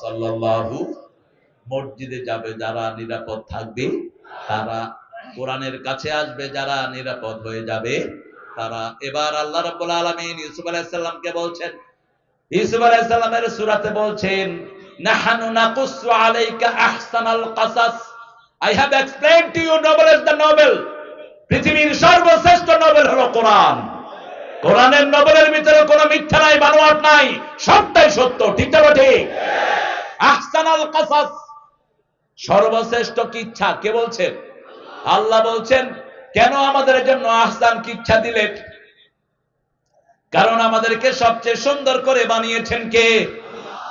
সাল্লাল্লাহু। মসজিদে যাবে যারা নিরাপদ থাকবে তারা, কোরআনের কাছে আসবে যারা নিরাপদ হয়ে যাবে তারা। এবার আল্লাহ রাব্বুল আলামিন ইউসুফ আলাইহিস সালামকে বলছেন, ইউসুফ আলাইহিস সালামের সূরাতে বলছেন নাহনু নাকুসু আলাইকা আহসানাল কাসাস, I have explained to you novel is the novel. পৃথিবীর সর্বশ্রেষ্ঠ নোবেল হলো কোরআন। কোরআনের নোবেলের ভিতরে কোনো মিথ্যা নাই, বানোয়াট নাই, সবটাই সত্য। ঠিক না ঠিক? আহসানাল কাসাস, সর্বশ্রেষ্ঠ কিচ্ছা কে বলছেন? আল্লাহ বলছেন কেন আমাদের জন্য আহসান কিচ্ছা দিলেন? কারণ আমাদেরকে সবচেয়ে সুন্দর করে বানিয়েছেন কে?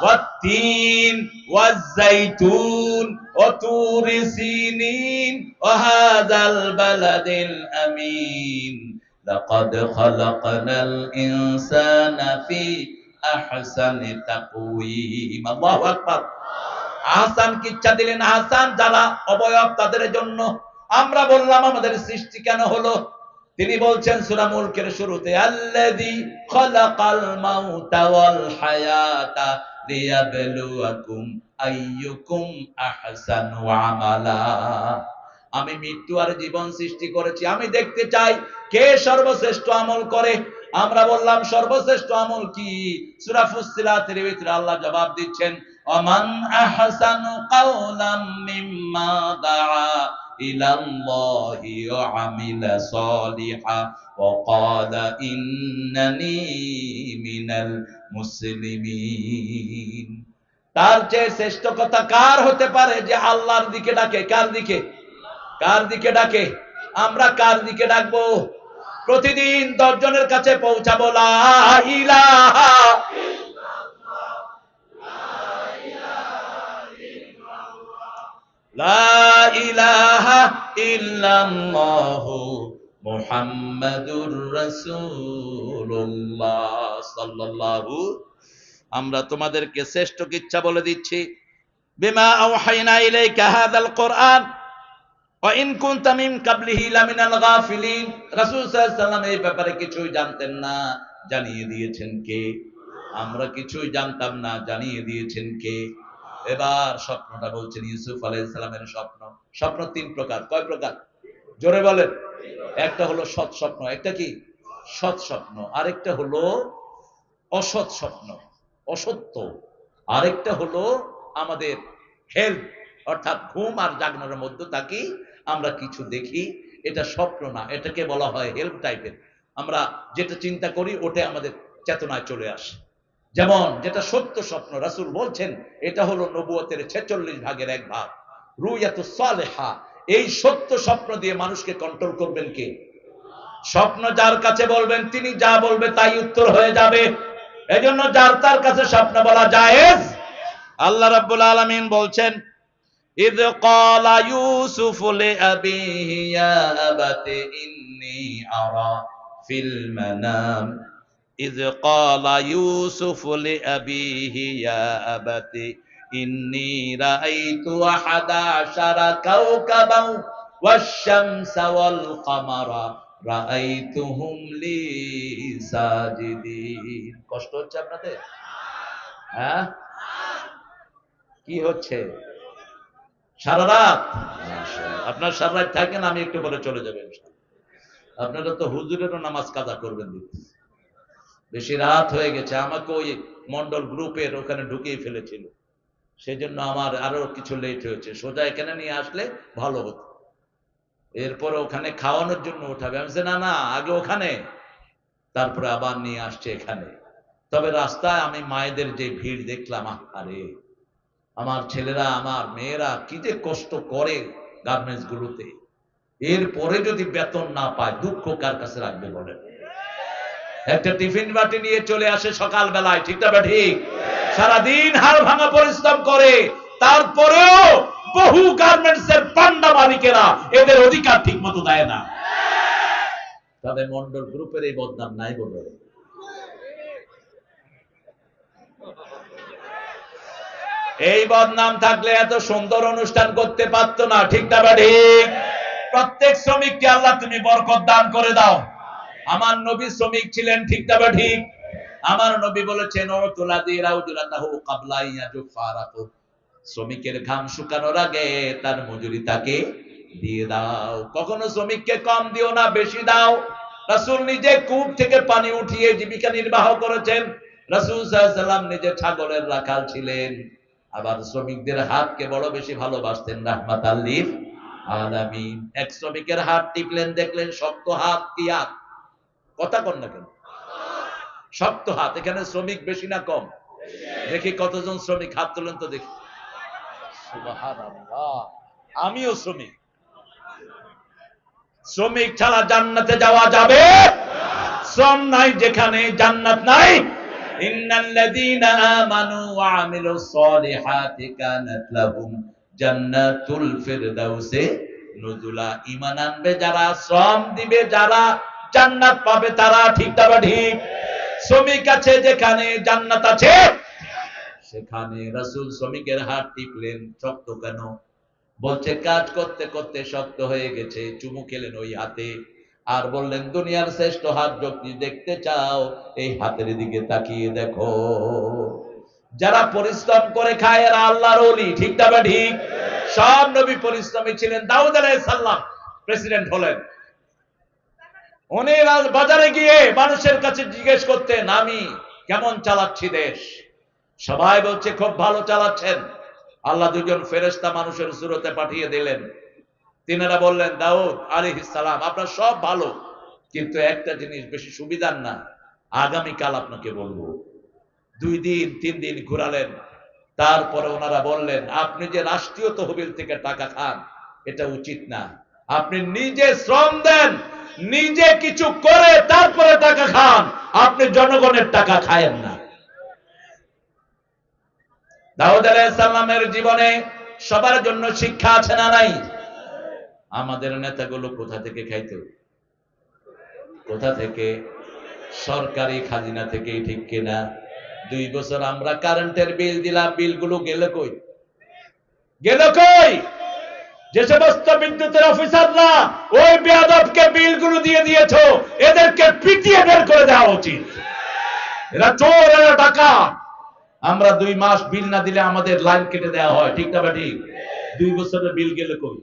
ওয়াত্তিন ওয়াজ্জাইতুন ওয়া তুরি সিনিন ওয়া হাযাল বালাদিল আমিন লাকাদ খালাকনাল ইনসানা ফি আহসানি তাকওয়িম। আল্লাহু আকবার। আহসান কিচ্ছা দিলেন, আহসান যারা অবয়ব তাদের জন্য। আমরা বললাম আমাদের সৃষ্টি কেন হলো? তিনি বলছেন সূরা মুলকের শুরুতে আল্লাযী খালাকাল মাউতা ওয়াল হায়াতা লিয়াবলুয়াকুম আইয়ুকুম আহসানু আমালা। আমি মৃত্যু আর জীবন সৃষ্টি করেছি, আমি দেখতে চাই কে সর্বশ্রেষ্ঠ আমল করে। আমরা বললাম সর্বশ্রেষ্ঠ আমল কি? সূরা ফুসসিলাতের ভিতরে আল্লাহ জবাব দিচ্ছেন ومن أحسن قولا ممن دعا إلى الله وعمل صالحا وقال إنني من المسلمين। তার চেয়ে শ্রেষ্ঠ কথা কার হতে পারে যে আল্লাহর দিকে ডাকে? কার দিকে? কার দিকে ডাকে? আমরা কার দিকে ডাকবো? প্রতিদিন 10 জনের কাছে পৌঁছাবো লা ইলাহা লা ইলাহা ইল্লাল্লাহু মুহাম্মাদুর রাসূলুল্লাহ সাল্লাল্লাহু। আমরা তোমাদেরকে শ্রেষ্ঠ কিচ্ছা বলে দিচ্ছি, বিমা আওহাইনা ইলাইকা হাযাল কোরআন ওয়া ইন কুনতা মিন ক্বাবলিহি লামিনাল গাফিলিন। রাসূল সাল্লাল্লাহু আলাইহি ওয়াসাল্লাম এই ব্যাপারে কিছুই জানতেন না, জানিয়ে দিয়েছেন কে? আমরা কিছুই জানতাম না, জানিয়ে দিয়েছেন কে? এবার স্বপ্নটা বলছেন ইউসুফ আলাইহিস সালামের স্বপ্ন। স্বপ্ন 3 প্রকার। কয় প্রকার? জোরে বলেন। একটা হলো সৎ স্বপ্ন, একটা কি? সৎ স্বপ্ন। আরেকটা হলো অসৎ স্বপ্ন, অসত্য। আরেকটা হলো আমাদের হেলথ, অর্থাৎ ঘুম আর জাগনার মধ্যে থাকি আমরা কিছু দেখি, এটা স্বপ্ন না, এটাকে বলা হয় হেল্প টাইপের। আমরা যেটা চিন্তা করি ওটা আমাদের চেতনায় চলে আসে। যেমন যেটা সত্য স্বপ্ন, রাসূল বলছেন এটা হলো নবুয়তের 46 ভাগের 1 ভাগ, রুয়াতুস সালেহা। এই সত্য স্বপ্ন দিয়ে মানুষকে কন্ট্রোল করবেন কে? স্বপ্ন যার কাছে বলবেন তিনি যা বলবে তাই উত্তর হয়ে যাবে। এজন্য যার তার কাছে স্বপ্ন বলা জায়েজ। আল্লাহ রাব্বুল আলামিন বলছেন, ইয ক্বালা ইউসুফু লিআবিহি ইয়া আবাতি ইন্নী আরা ফিল মানাম ইয ক্বালা ইউসুফু লিআবিহি ইয়া আবাতি ইন্নী রাআইতু আহাদা আশারা কাওকাবান ওয়াশ-শামসা ওয়াল কামারা রাআইতুহুম লি সাজিদিন। কষ্ট হচ্ছে আপনাদের? হ্যাঁ, কি হচ্ছে? সারা রাত? আপনার সারা রাত থাকেন, আমি একটু পরে চলে যাবেন। আপনারা তো হুজুরেরও নামাজ কাজা করবেন, বেশি রাত হয়ে গেছে। আমাকে ওই মন্ডল গ্রুপের ওখানে ঢুকিয়ে ফেলেছিল, সেজন্য আমার আরো কিছু লেট হয়েছে। সোজা এখানে নিয়ে আসলে ভালো হতো। এরপরে ওখানে খাওয়ানোর জন্য উঠাবে, আমি বলছি না না, আগে ওখানে, তারপরে আবার নিয়ে আসছে এখানে। তবে রাস্তায় আমি মায়েদের যে ভিড় দেখলাম, আরে আমার ছেলেরা আমার মেয়েরা কি যে কষ্ট করে গার্মেন্টস গুলোতে, এরপরে যদি বেতন না পায় দুঃখ কার কাছে রাখবে বলেন? একটা টিফিন বাটি নিয়ে চলে আসে সকাল বেলায়, ঠিক না ঠিক? সারাদিন হাড় ভাঙা পরিশ্রম করে, তারপরেও বহু গার্মেন্টস এর পান্ডা মালিকেরা এদের অধিকার ঠিক মতো দেয় না। তবে মন্ডল গ্রুপের এই বদনাম নাই বলে, এই বদনাম থাকলে এত সুন্দর অনুষ্ঠান করতে পারতো না, ঠিক না ঠিক? প্রত্যেক শ্রমিককে আল্লাহ তুমি বরকত দান করে দাও। আমার নবী শ্রমিক ছিলেন, ঠিক না ঠিক? আমার নবী বলেছেন, শ্রমিকের ঘাম শুকানোর আগে তার মজুরি তাকে দিয়ে দাও। কখনো শ্রমিককে কম দিও না, বেশি দাও। রাসূল নিজে কূপ থেকে পানি উঠিয়ে জীবিকা নির্বাহ করেছেন। রাসূল সাল্লাল্লাহু আলাইহি ওয়াসাল্লাম নিজে ছাগলের রাখাল ছিলেন, আবার শ্রমিকদের হাতকে বড় বেশি ভালোবাসতেন, রাহমাতাল লিল আলামিন। এক শ্রমিকের হাত টিপলেন, দেখলেন শক্ত হাত। কি হাত? কথা কন না কেন? শক্ত হাত। এখানে শ্রমিক বেশি না কম? দেখি কতজন শ্রমিক হাত তোলেন তো দেখি। সুবহানাল্লাহ, আমিও শ্রমিক। শ্রমিক ছাড়া জান্নাতে যাওয়া যাবে? শ্রম নাই যেখানে জান্নাত নাই। ইন্নাল্লাযীনা আমানু ওয়া আমিলুস সলিহাতি কানাত লাহুম জান্নাতুল ফিরদাউসি নুজুলা। ঈমান আনবে যারা, শ্রম দিবে যারা, জান্নাত পাবে তারা, ঠিক না ঠিক? শ্রমিক আছে যেখানে জান্নাত আছে সেখানে। রাসূল শ্রমিকের হাত টিপলেন, শক্ত কেন? বলছে কাজ করতে করতে শক্ত হয়ে গেছে। চুমু খেলেন ওই হাতে, আর বললেন, দুনিয়ার শ্রেষ্ঠ হাত যদি দেখতে চাও এই হাতের দিকে তাকিয়ে দেখো। যারা পরিশ্রম করে খায় এরা আল্লাহর ওলি, ঠিক না ঠিক? সব নবী পরিশ্রমী ছিলেন। দাউদ আলাইহিস সালাম প্রেসিডেন্ট হলেন, উনি বাজারে গিয়ে মানুষের কাছে জিজ্ঞেস করতেন, আমি কেমন চালাচ্ছি দেশ? সবাই বলছে খুব ভালো চালাচ্ছেন। আল্লাহ দুজন ফেরেশতা মানুষের সুরতে পাঠিয়ে দিলেন। তিনারা বললেন, দাউদ আলাইহিস সালাম, আপনার সব ভালো, কিন্তু একটা জিনিস বেশি সুবিধার না, আগামীকাল আপনাকে বলবো। 2 দিন 3 দিন ঘুরালেন। তারপরে ওনারা বললেন, আপনি যে রাষ্ট্রীয় তহবিল থেকে টাকা খান, এটা উচিত না। আপনি নিজে শ্রম দেন, নিজে কিছু করে তারপরে টাকা খান, আপনি জনগণের টাকা খায়েন না। দাউদ আলাইহিস সালামের জীবনে সবার জন্য শিক্ষা আছে না নাই? আমাদের নেতাগুলো কোথা থেকে খাইতো? কোথা থেকে? সরকারি খাজনা থেকে, ঠিক কিনা? 2 বছর আমরা কারেন্টের বিল দিলাম, বিলগুলো গেল কই? গেল কই? যে সমস্ত বিদ্যুতের অফিসাররা ওই বেয়াদবকে বিলগুলো দিয়ে দিয়েছো, এদেরকে পিটিয়ে বের করে দেওয়া উচিত। এরা চোর, এরা ডাকাত। আমরা 2 মাস বিল না দিলে আমাদের লাইন কেটে দেওয়া হয়, ঠিক না ঠিক? 2 বছরের বিল গেল কই?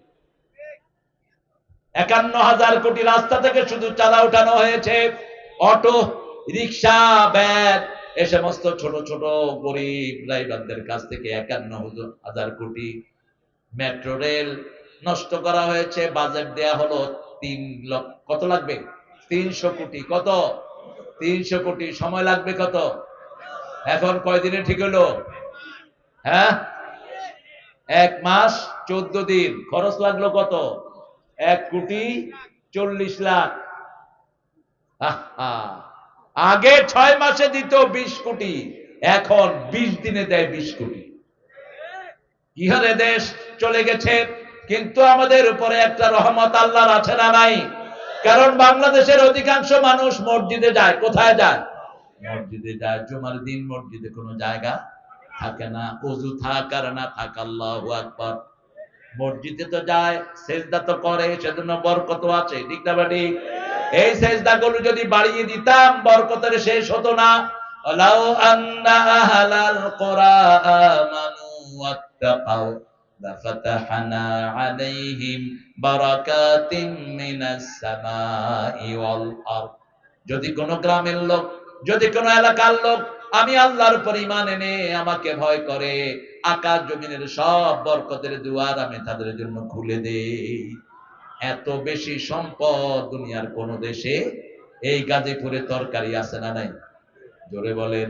51,000 কোটি রাস্তা থেকে শুধু চাঁদা উঠানো হয়েছে। অটো, রিক্সা, ভ্যান, এ সমস্ত ছোট ছোট গরিব ড্রাইভারদের কাছ থেকে 51,000 কোটি। মেট্রো রেল নষ্ট করা হয়েছে, বাজেট দেয়া হলো 3 লক্ষ, কত লাগবে? 300 কোটি। কত? 300 কোটি। সময় লাগবে কত? এখন কয়দিনে ঠিক হলো? হ্যাঁ, 1 মাস 14 দিন। খরচ লাগলো কত? 1,40,00,000,000। আগে 6 মাসে দিত 20 কোটি, এখন 20 দিনে দেয় 20 কোটি। কি হারে দেশ চলে গেছে। কিন্তু আমাদের উপরে একটা রহমত আল্লাহর আছে না নাই? কারণ বাংলাদেশের অধিকাংশ মানুষ মসজিদে যায়। কোথায় যায়? মসজিদে যায়। জুমার দিন মসজিদে কোনো জায়গা থাকে না, ওযু থাক আর না থাক, আল্লাহু আকবার। মসজিদে তো যায়, সেজদা তো করে, সেজন্য বরকত আছে, ঠিক না বাড়ি? এই সেজদাগুলো যদি বাড়িয়ে দিতাম, বরকতের শেষ হতো না। লাউ আন্না আহলাল কুরা আমানু ওয়াত্তাকাউ লাফাতাহনা আলাইহিম বারাকাতিম মিনাস সামাই ওয়াল আরদ। যদি কোন গ্রামের লোক, যদি কোন এলাকার লোক আমি আল্লাহর উপর ঈমান এনে আমাকে ভয় করে, আকাশ জমিনের সব বরকতের দুয়ার আমি তাদের জন্য খুলে দেই। এত বেশি সম্পদ দুনিয়ার কোন দেশে। এই গাজীপুরে তরকারি আছে না নাই? জোরে বলেন।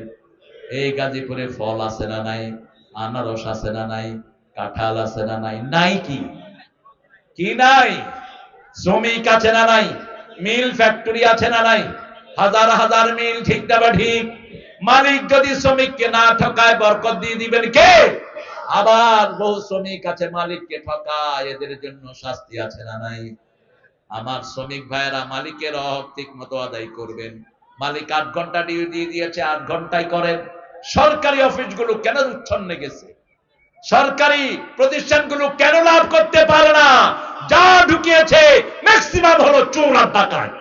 এই গাজীপুরে ফল আছে না নাই? আনারস আছে না নাই? কাঁঠাল আছে না নাই? নাই কি? কি নাই? শ্রমিক আছে না নাই? মিল ফ্যাক্টরি আছে না নাই? হাজার হাজার মিল, ঠিক না ঠিক? মালিক যদি শ্রমিককে না ঠকায়, বরকত দিয়ে দিবেন কে? আবার বহু শ্রমিক আছে মালিককে ঠকায়, এদের জন্য শাস্তি আছে না নাই? আমার শ্রমিক ভাইয়েরা, মালিকের হক ঠিক মতো আদায় করবেন। মালিক 8 ঘন্টা ডিউটি দিয়ে দিয়েছে, 8 ঘন্টায় করেন। সরকারি অফিসগুলো কেন উচ্ছন্নে গেছে? সরকারি প্রতিষ্ঠানগুলো কেন লাভ করতে পারে না? যা ঢুকিয়েছে ম্যাক্সিমাম হলো চোর আর ডাকাত।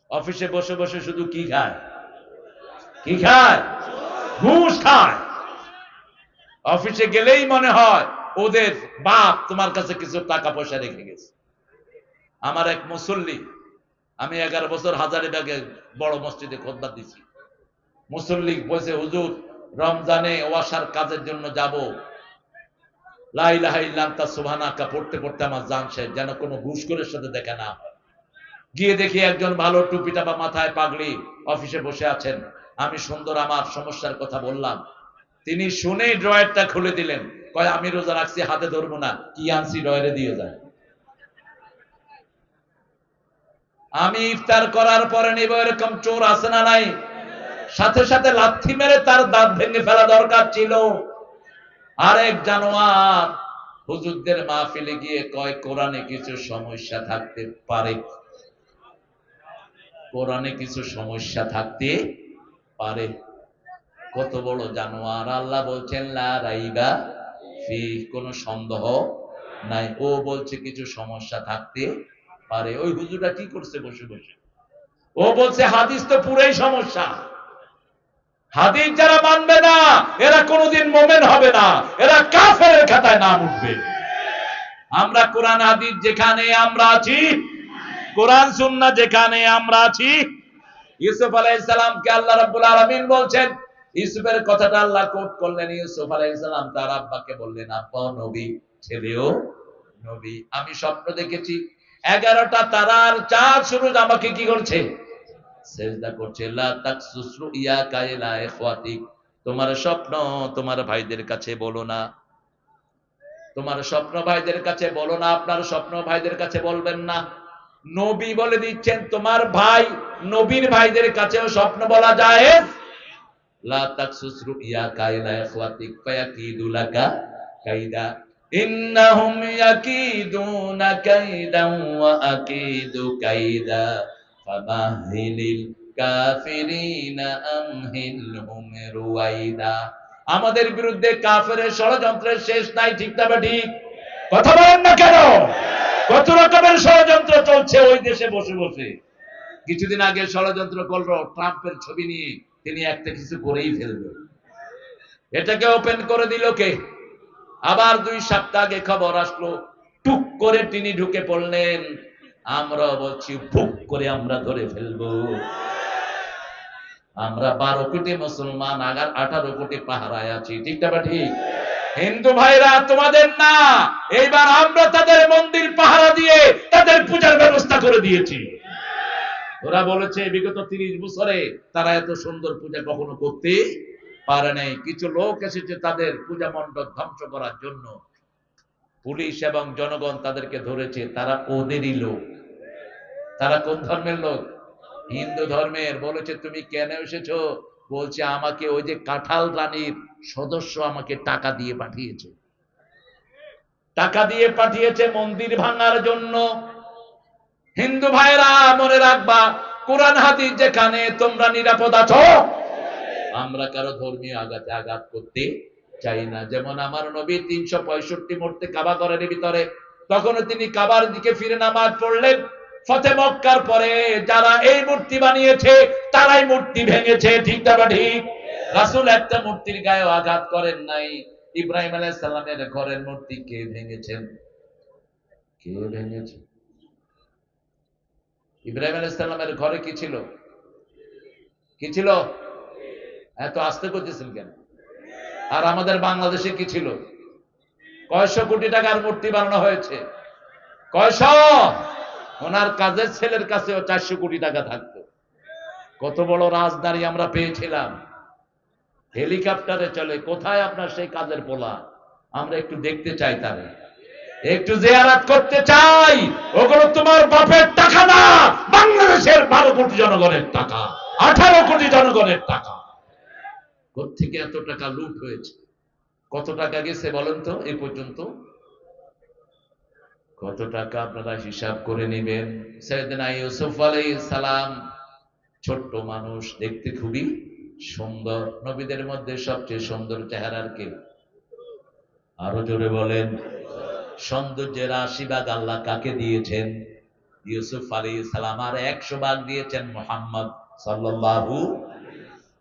অফিসে বসে বসে শুধু কি খায়? কি খায়? ঘুষ খায়। অফিসে গেলেই মনে হয় ওদের বাপ তোমার কাছে কিছু টাকা পয়সা রেখে গেছে। আমার এক মুসল্লি, আমি 11 বছর হাজারীবাগে বড় মসজিদে খুতবা দিছি। মুসল্লি বলছে, হুজুর রমজানে ওয়াসার কাজের জন্য যাব, লা ইলাহা ইল্লা আনতা সুবহানাকা পড়তে পড়তে আমার জান শেষ, যেন কোনো ঘুষখোরের সাথে দেখা না হয়। গিয়ে দেখি একজন ভালো টুপি টাপা মাথায় পাগড়ি অফিসে বসে আছেন। আমি সুন্দর আমার সমস্যার কথা বললাম, তিনি শুনেই ড্রয়ারটা খুলে দিলেন। কয়, আমি রোজা রাখছি, হাতে ধরবো না, কি আনছি ড্রয়ারে দিয়ে যায়। আমি ইফতার করার পরে নিব, এরকম চোর আছে না নাই? সাথে সাথে লাথি মেরে তার দাঁত ভেঙে ফেলা দরকার ছিল। আরেক জানোয়ার হুজুরদের মাহফিলে গিয়ে কয়, কোরআনে কিছু সমস্যা থাকতে পারে, কোরআনে কিছু সমস্যা থাকতে পারে। কত বড় জানোয়ার! আল্লাহ বলছেন লা রাইবা ফি, কোনো সন্দেহ নাই। ও বলছে কিছু সমস্যা থাকতে পারে। ওই হুজুরটা কি করছে বসে বসে? ও বলছে হাদিস তো পুরাই সমস্যা। হাদিস যারা মানবে না, এরা কোনোদিন মোমেন হবে না, এরা কাফেরের খাতায় নাম উঠবে। আমরা কোরআন হাদিস যেখানে আমরা আছি, কোরআন সুন্নাহ যেখানে আমরা আছি, ইউসুফ আলাইহিস সালামকে আল্লাহ রাব্বুল আলামিন বলছেন, ইউসুফের কথাটা আল্লাহ কোট করলেন। ইউসুফ আলাইহিস সালাম তার আব্বাকে বললেন, আব্বা নবী, ছেলেও নবী। আমি স্বপ্ন দেখেছি 11টা তারার চাঁদ সূরজ আমাকে কি করছে? সেজদা করছে। লা তাকসুস রুইয়াকা ইলা ইখওয়াতিক, তোমার স্বপ্ন তোমার ভাইদের কাছে বলো না, তোমার স্বপ্ন ভাইদের কাছে বলো না, আপনার স্বপ্ন ভাইদের কাছে বলবেন না। নবী বলে দিচ্ছেন তোমার ভাই নবীর ভাইদের কাছেও স্বপ্ন বলা যায়। লা তাকসুস রুইয়াকা ইলা ইখওয়াতিক ফায়াকিদু লাকা কাইদা ইন্নাহুম ইয়াকিদুনা কাইদান ওয়া আকিদু কাইদা ফামাহিলিল কাফিরিনা আমহিলহুম রুয়াইদা। আমাদের বিরুদ্ধে কাফেরের ষড়যন্ত্রের শেষ নাই, ঠিক না ঠিক? কথা বলেন না কেন? কত রকমের ষড়যন্ত্র চলছে ওই দেশে বসে বসে। কিছুদিন আগে ষড়যন্ত্র করলো ট্রাম্পের ছবি নিয়ে, তিনি একটা কিছু করেই ফেলবে, এটাকে ওপেন করে দিল কে? আবার 2 সপ্তাহ আগে খবর আসলো, টুক করে তিনি ঢুকে পড়লেন। আমরা বলছি ভুক করে আমরা ধরে ফেলবো। আমরা 12 কোটি মুসলমান, আগার 18 কোটি পাহারায় আছি, ঠিক না ঠিক? হিন্দু ভাইরা তোমাদের না, এইবার আমরা তাদের মন্দির পাহারা দিয়ে তাদের পূজার ব্যবস্থা করে দিয়েছি। ওরা বলেছে বিগত 30 বছরে তারা এত সুন্দর পূজা কখনো করতে পারে নাই। কিছু লোক এসেছে তাদের পূজা মণ্ডপ ধ্বংস করার জন্য, পুলিশ এবং জনগণ তাদেরকে ধরেছে। তারা ওদেরই লোক। তারা কোন ধর্মের লোক? হিন্দু ধর্মের। বলেছে তুমি কেন এসেছো? বলছে আমাকে ওই যে কাঁঠাল রানীর সদস্য আমাকে টাকা দিয়ে পাঠিয়েছে, টাকা দিয়ে পাঠিয়েছে মন্দির ভাঙার জন্য। হিন্দু ভাইরা মনে রাখবা, কোরআন হাদিস যেখানে তোমরা নিরাপদ আছো, আমরা কারো ধর্মীয় আঘাতে আঘাত করতে চাই না। যেমন আমার নবী 365 মূর্তি কাবা ঘরের ভিতরে, তখনও তিনি কাবার দিকে ফিরে নামাজ পড়লেন। ফতে মক্কার পরে যারা এই মূর্তি বানিয়েছে তারাই মূর্তি ভেঙেছে, ঠিক না ঠিক? রাসূল একটা মূর্তির গায়ে আঘাত করেন নাই। ইব্রাহিম আলাইহিস সালামের ঘরের মূর্তি কে ভেঙেছেন? কে ভেঙেছে? ইব্রাহিম আলাইহিস সালামের ঘরে কি ছিল? কি ছিল? এত আস্তে করতেছেন কেন? আর আমাদের বাংলাদেশে কি ছিল? কয়শো কোটি টাকার মূর্তি বানানো হয়েছে। কয়শো? ওনার কাজের ছেলের কাছেও 400 কোটি টাকা থাকতো। কত বড় রাজধানী আমরা পেয়েছিলাম, হেলিকপ্টারে চলে। কোথায় আপনার সেই কাজের পোলা? আমরা একটু দেখতে চাই, তারে একটু জিয়ারত করতে চাই। ওগুলো তোমার বাপের টাকা না, বাংলাদেশের 12 কোটি জনগণের টাকা, 18 কোটি জনগণের টাকা। কোত্থেকে এত টাকা লুট হয়েছে? কত টাকা গেছে বলেন তো এ পর্যন্ত? কত টাকা আপনারা হিসাব করে নেবেন। সাইয়েদনা ইউসুফ আলাইহিস সালাম ছোট্ট মানুষ, দেখতে খুবই সুন্দর। নবীদের মধ্যে সবচেয়ে সুন্দর চেহারার কে? আরো জোরে বলেন। সৌন্দর্যের 80 ভাগ আল্লাহ কাকে দিয়েছেন? ইউসুফ আলাইহিস সালাম। আর 100 ভাগ দিয়েছেন মুহাম্মদ সাল্লাল্লাহু।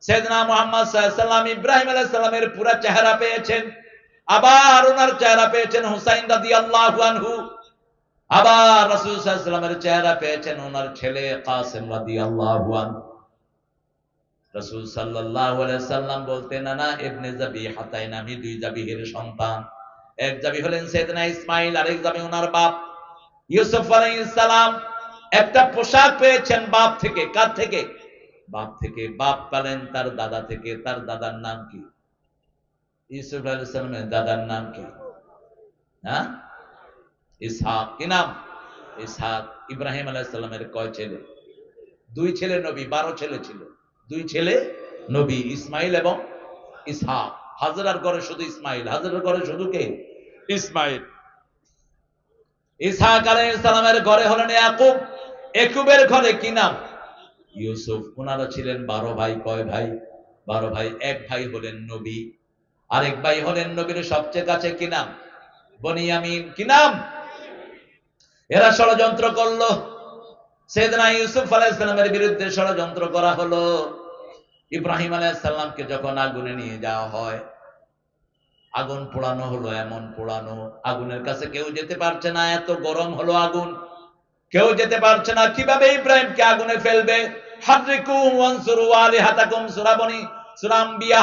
সাইয়েদনা মুহাম্মদ সাল্লাল্লাহু আলাইহি সাল্লাম ইব্রাহিম আলাইহিস সালামের পুরো চেহারা পেয়েছেন। আবার ওনার চেহারা পেয়েছেন হুসাইন রাদিয়াল্লাহু আনহু। আবার রাসূল সাল্লাল্লাহু আলাইহি সাল্লামের চেহারা পেয়েছেন ওনার ছেলে কাসিম রাদিয়াল্লাহু আনহু। রাসূল সাল্লাল্লাহু আলাইহি সাল্লাম বলতেন, আনা ইবনে যাবিহাতাইন, আমি 2 যাবিহের সন্তান। এক যাবি হলেন সাইয়েদনা ইসমাঈল, আরেক যাবি ওনার বাপ ইউসুফ আলাইহিস সালাম। একটা পোশাক পেয়েছেন বাপ থেকে। কার থেকে? বাপ থেকে। বাপ পেলেন তার দাদা থেকে। তার দাদার নাম কি? ইউসুফ আলাইহিস সালামের দাদার নাম কি? হ্যাঁ, ইসহাক। কি নাম? ইসহাক। ইব্রাহিম আলাইহিস সালামের কয় ছেলে? 2 ছেলে নবী, 12 ছেলে ছিল। 2 ছেলে নবী, ইসমাইল এবং ইসহাক। হাজরার ঘরে শুধু ইসমাইল, হাজরার ঘরে শুধু কে? ইসমাইল। ইসহাক আলাইহিস সালামের ঘরে হলেন ইয়াকুব। ইয়াকুবের ঘরে কি নাম? ইউসুফ। ওনারা ছিলেন 12 ভাই। কয় ভাই? 12 ভাই। এক ভাই হলেন নবী, আরেক ভাই হলেন নবীর সবচেয়ে কাছে। কি নাম? বনিয়ামিন। কি নাম? এরা ষড়যন্ত্র করলো। সাইয়েদনা ইউসুফ আলাইহিস সালামের বিরুদ্ধে ষড়যন্ত্র করা হলো। ইব্রাহিম আলাইহিস সালামকে যখন আগুনে নিয়ে যাওয়া হয়, আগুন পোড়ানো হলো। এমন পোড়ানো, আগুনের কাছে কেউ যেতে পারছে না, এত গরম হলো আগুন, কেউ যেতে পারছে না। কিভাবে ইব্রাহিমকে আগুনে ফেলবে? হাররিকু ওয়ানসুরু আলিহাতাকুম, সূরা বনী সূরা আম্বিয়া।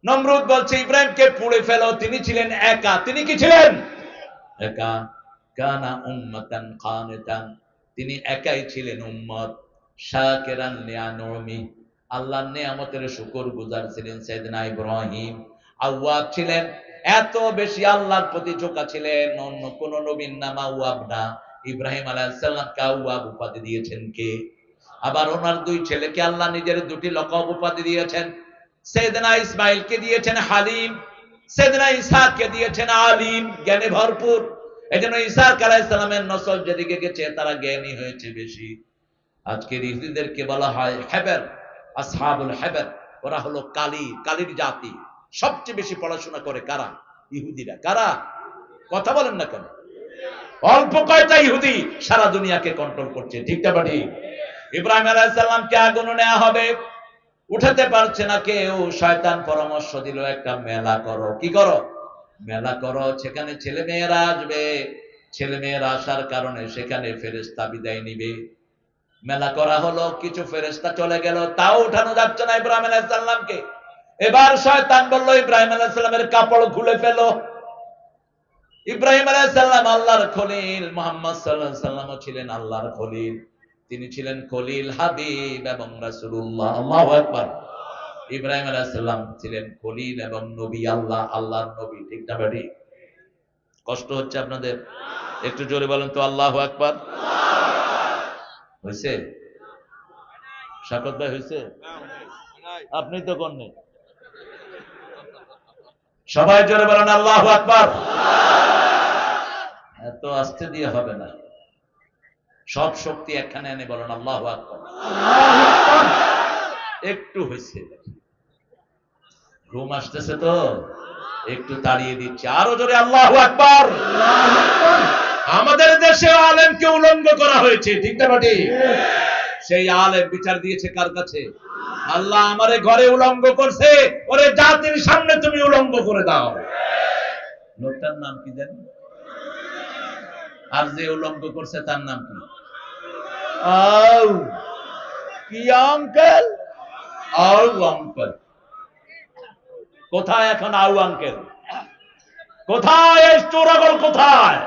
নমরুদ বলছে ইব্রাহিমকে পুড়ে ফেলো, তিনি ছিলেন একা। তিনি কি ছিলেন? একা। কানা উম্মাতান কানিতান, তিনি একাই ছিলেন উম্মত। শাকিরান লিআনউমি, আল্লাহর নিয়ামতের শুকরগুজার ছিলেন সাইয়েদনা ইব্রাহিম। আওয়াব ছিলেন, এত বেশি আল্লাহর প্রতি ঝোঁকা ছিলেন, অন্য কোন নবীর নাম আওয়াব না। ইব্রাহিম আলাইহিস সালামকে আওয়াব উপাধি দিয়েছেন কে? আবার ওনার দুই ছেলেকে আল্লাহ নিজের দুটি লকব উপাধি দিয়েছেন। সাইয়েদনা ইসমাঈলকে দিয়েছেন হালিম, সাইয়েদনা ইসহাককে দিয়েছেন আলিম, জ্ঞানে ভরপুর। এজন্য ইসহাক আলাইহিস সালামের নসল যেদিকে গেছে তারা জ্ঞানী হয়েছে বেশি। আজকের ইহুদিদেরকে বলা হয় হেবের, আসহাবুল হেবের। ওরা হলো কালির জাতি। সবচেয়ে বেশি পড়াশোনা করে কারা? ইহুদিরা। কারা? কথা বলেন না কেন? অল্প কয়টা ইহুদি সারা দুনিয়াকে কন্ট্রোল করছে, ঠিক না ঠিক? ইব্রাহিম আলাইহিস সালামকে আগুনে নেওয়া হবে, উঠাতে পারছে না কেউ। শয়তান পরামর্শ দিল একটা মেলা করো। কি করো? মেলা করো, সেখানে ছেলে মেয়েরা আসবে। ছেলে মেয়েরা আসার কারণে সেখানে ফেরেশতা বিদায় নিবে। মেলা করা হলো, কিছু ফেরেশতা চলে গেল, তাও উঠানো যাচ্ছে না ইব্রাহিম আলাইহিস সালামকে। এবার শয়তান বলল ইব্রাহিম আলাইহিস সালামের কাপড় খুলে ফেলো। ইব্রাহিম আলাইহিস সালাম আল্লাহর খলিল, মুহাম্মদ সাল্লাল্লাহু আলাইহি ওয়াসাল্লামও ছিলেন আল্লাহর খলিল। তিনি ছিলেন খলিল, হাবিব এবং রাসূলুল্লাহ। আল্লাহু আকবার। ইব্রাহিম আলাইহিস সালাম ছিলেন খলিল এবং নবী, আল্লাহর নবী, ঠিক না ভাই? কষ্ট হচ্ছে আপনাদের? একটু জোরে বলেন তো আল্লাহু আকবার। হয়েছে? শাকত ভাই হয়েছে? আপনি তো করেন। সবাই জোরে বলেন আল্লাহু আকবার। এত আস্তে দিয়ে হবে না, সব শক্তি একখানে এনে বলেন আল্লাহু আকবার। একটু হয়েছে, ঘুম আসতেছে তো একটু তাড়িয়ে দিচ্ছে, আরো জোরে আল্লাহু আকবার। আমাদের দেশে আলেমকে উলঙ্গ করা হয়েছে, ঠিক না ঠিক? সেই আলেম বিচার দিয়েছে কার কাছে? আল্লাহ আমারে ঘরে উলঙ্গ করছে, ওরে জাতির সামনে তুমি উলঙ্গ করে দাও। লোকটার নাম কি জানি? আর যে উলঙ্গ করছে তার নাম কি? কি আঙ্কেল? আউ আঙ্কেল। কোথায় এখন আউ আঙ্কেল? কোথায় এই চোরাগল? কোথায়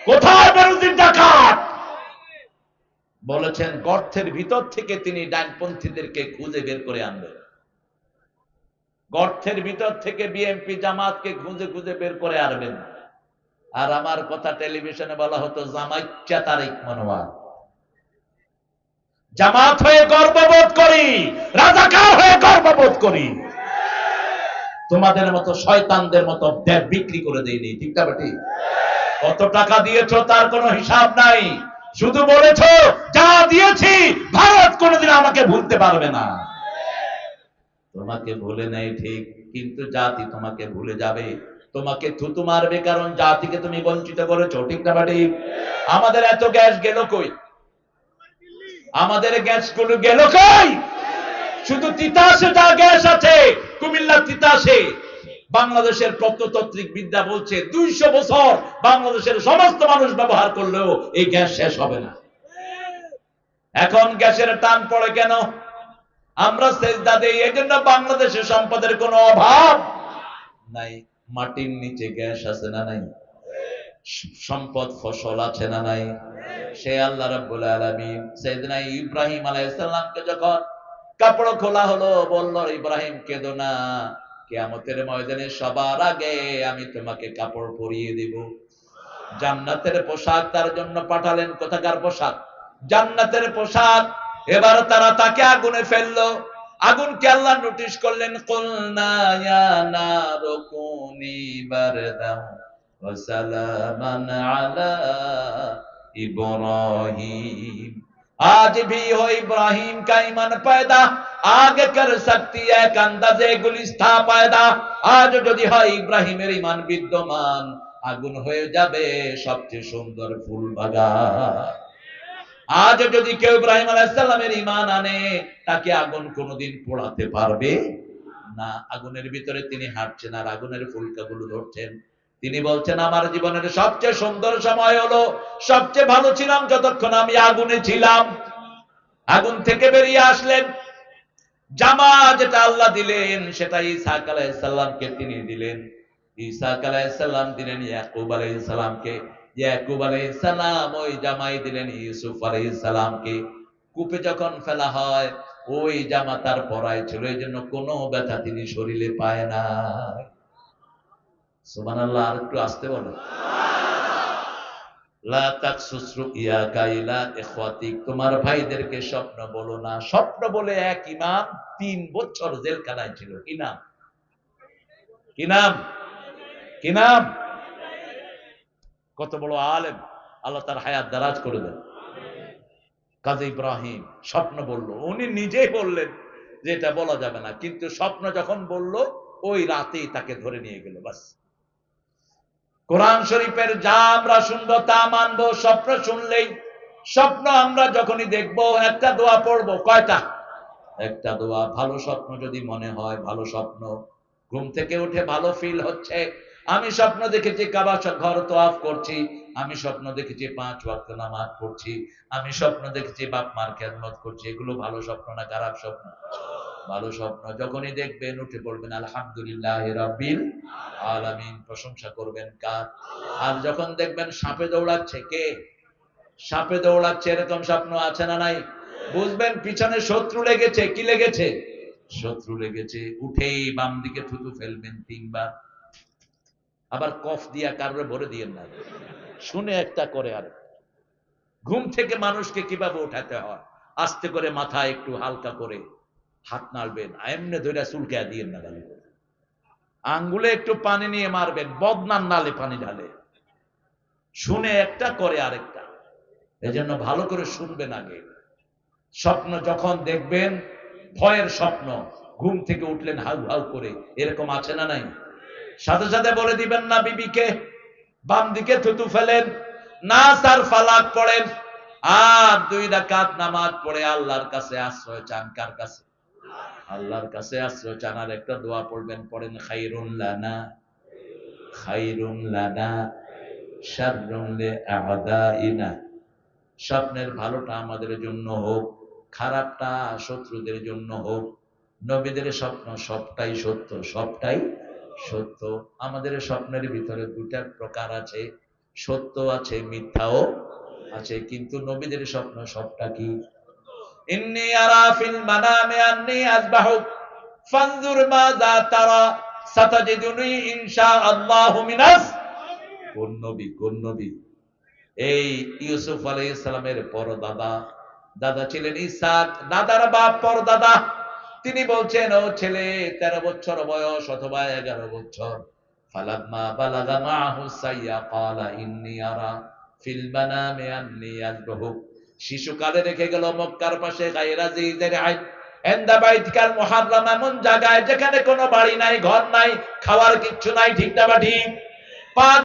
কোথায় বেরুজির ডাকাত? বলেছেন গর্তের ভিতর থেকে তিনি ডানপন্থীদেরকে খুঁজে বের করে আনবেন। গর্তের ভিতর থেকে বিএনপি জামাতকে খুঁজে খুঁজে বের করে আনবেন। আর আমার কথা টেলিভিশনে বলা হতো জামাইচ্চা তারিক মনোয়ার। জামাত হয়ে গর্ববোধ করি, রাজাকার হয়ে গর্ববোধ করি। তোমাদের মতো শয়তানদের মতো দেব বিক্রি করে দেয়নি, ঠিক না বেটি? কত টাকা দিয়েছো তার কোনো হিসাব নাই, শুধু বলেছো যা দিয়েছি ভারত কোনোদিন আমাকে ভুলতে পারবে না। তোমাকে ভুলে নেই ঠিক, কিন্তু জাতি তোমাকে ভুলে যাবে, তোমাকে থুতু মারবে, কারণ জাতিকে তুমি বঞ্চিত করেছো, ঠিক না বেটি? আমাদের এত গ্যাস গেল কই? আমাদের গ্যাস গুলো গেল কই? শুধু তিতাসে যা গ্যাস আছে, কুমিল্লা তিতাসে বাংলাদেশের প্রত্নতাত্ত্বিক বিদ্যা বলছে 200 বছর বাংলাদেশের সমস্ত মানুষ ব্যবহার করলেও এই গ্যাস শেষ হবে না। এখন গ্যাসের টান পড়ে কেন? আমরা সেজদা দেই, এজন্য বাংলাদেশের সম্পদের কোনো অভাব নাই। মাটির নিচে গ্যাস আছে না নাই? সম্পদ ফসল আছে না নাই? সে আল্লাহ রাব্বুল আলামিন সাইয়েদনা ইব্রাহিম আলাইহিস সালামকে যখন কাপড় খোলা হলো, বলল ইব্রাহিম কেঁদো না, কিয়ামতের ময়দানে সবার আগে আমি তোমাকে কাপড় পরিয়ে দেব। জান্নাতের পোশাক তার জন্য পাঠালেন। কোথাকার পোশাক? জান্নাতের পোশাক। এবার তারা তাকে আগুনে ফেললো। আগুনকে আল্লাহ নোটিশ করলেন, কুলনা ইয়া নারু কুনি বারদান ওয়া সালামান আলা इब्राहिम। आज भी हो इब्राहिम का ईमान पैदा, आगे कर सकती है एक अंदाजे गुलिस्ता पैदा। आज যদি হয় ইব্রাহিমের ঈমান বিদ্যমান, আগুন হয়ে যাবে সবচেয়ে সুন্দর ফুল বাগান। আজ যদি কেউ ইব্রাহিম আলাইহিস সালামের ঈমান আনে, তাকে আগুন কোনোদিন পোড়াতে পারবে না। আগুনের ভিতরে তিনি হাঁটছেন আর আগুনের ফুলকাগুলো ধরছেন। তিনি বলছেন আমার জীবনের সবচেয়ে সুন্দর সময় হলো, সবচেয়ে ভালো ছিলাম যতক্ষণ আমি আগুনে ছিলাম। আগুন থেকে বেরিয়ে আসলেন, জামা যেটা আল্লাহ দিলেন সেটা ইসহাক আলাইহিস সালামকে তিনি দিলেন। ইসহাক আলাইহিস সালাম দিলেন ইয়াকুব আলাইহিস সালামকে, ইয়াকুব আলাইহিস সালাম ওই জামাই দিলেন ইউসুফ আলাইহিস সালামকে। কূপে যখন ফেলা হয় ওই জামা তার পরায় ছিল, এই জন্য কোনো ব্যথা তিনি শরীরে পায় না। সুবহানাল্লাহ। আর একটু আসতে বলো। লা তাকসুস রুইয়াকা ইলা ইখওয়াতিক, তোমার ভাইদেরকে স্বপ্ন বলো না। স্বপ্ন বলে এক ইমাম 3 বছর জেলখানায় ছিল। কি নাম? কি নাম? কি নাম? কত বড় আলেম, আল্লাহ তার হায়াত দারাজ করে দেন। কাজী ইব্রাহিম স্বপ্ন বলল, উনি নিজেই বললেন যে এটা বলা যাবে না, কিন্তু স্বপ্ন যখন বলল ওই রাতেই তাকে ধরে নিয়ে গেল। বাস। কোরআন শরীফের যা আমরা শুনবো তা মানবো। স্বপ্ন শুনলেই, স্বপ্ন আমরা যখনই দেখবো একটা দোয়া পড়বো। কয়টা? একটা দোয়া। ভালো স্বপ্ন যদি মনে হয়, ভালো স্বপ্ন, ঘুম থেকে উঠে ভালো ফিল হচ্ছে, আমি স্বপ্ন দেখেছি কাবা ঘর তওয়াফ করছি, আমি স্বপ্ন দেখেছি 5 ওয়াক্ত নামাজ পড়ছি, আমি স্বপ্ন দেখেছি বাপ মার খেদমত করছি, এগুলো ভালো স্বপ্ন না খারাপ স্বপ্ন? ভালো স্বপ্ন। যখনই দেখবেন উঠে পড়বেন আলহামদুলিল্লাহি রাব্বিল আলামিন, প্রশংসা করবেন কার? আর যখন দেখবেন সাপে দৌড়াচ্ছে, কে সাপে দৌড়াচ্ছে, এরকম স্বপ্ন আছে না নাই? বুঝবেন পিছনে শত্রু লেগেছে। কি লেগেছে? শত্রু লেগেছে। উঠেই বাম দিকে থুতু ফেলবেন 3 বার। আবার কফ দিয়া কারোর ভরে দিয়েন না, শুনে একটা করে। আর ঘুম থেকে মানুষকে কিভাবে উঠাতে হয়, আস্তে করে মাথা একটু হালকা করে হাত নাড়বেন, এমনি ধরে চুলকা দিয়েন না, গালি করে আঙ্গুলে একটু পানি নিয়ে মারবেন, বদনার নালে পানি ঢালে, শুনে একটা করে আরেকটা। এজন্য ভালো করে শুনবেন আগে। স্বপ্ন যখন দেখবেন, ভয়ের স্বপ্ন, ঘুম থেকে উঠলেন হাউ হাউ করে, এরকম আছে না নাই? সাথে সাথে বলে দিবেন না বিবিকে, বাম দিকে থুতু ফেলেন, নাস আর ফালাক পড়েন, আর 2 রাকাত নামাজ পড়ে আল্লাহর কাছে আশ্রয় চান। কার কাছে? আল্লাহর কাছে আশ্রয় চান। আর একটা দোয়া পড়বেন, পড়েন খাইরুন লানা, খাইরুন লানা শাররুন লিআদাইনা, স্বপ্নের ভালোটা আমাদের জন্য হোক, খারাপটা শত্রুদের জন্য হোক। নবীদের স্বপ্ন সবটাই সত্য, সবটাই সত্য। আমাদের স্বপ্নের ভিতরে 2টা প্রকার আছে, সত্য আছে, মিথ্যাও আছে, কিন্তু নবীদের স্বপ্ন সবটা কি? ইন্নী আরা ফিল মানামি আন্নী আযবাহুক ফানজুর মাযা তারা সাতাজিদুনি ইনশাআল্লাহু মিনাস। কোন নবী? কোন নবী? এই ইউসুফ আলাইহিস সালামের পরদাদা, দাদা ছিলেন ইসহাক, দাদার বাপ পরদাদা। তিনি বলছেন, ও ছেলে, 13 বছর বয়স অথবা 11 বছর, ফালাম্মা বালাগা মাহু সাইয়া ক্বালা ইন্নী আরা ফিল মানামি আন্নী আযবাহুক। শিশুকালে রেখে গেল মক্কার পাশে গায়রা যিযির আইন ইনদা বাইতিকাল মুহাররাম, এমন জায়গায় যেখানে কোনো বাড়ি নাই, ঘর নাই, খাওয়ার কিচ্ছু নাই। ঠিক না বা ঠিক?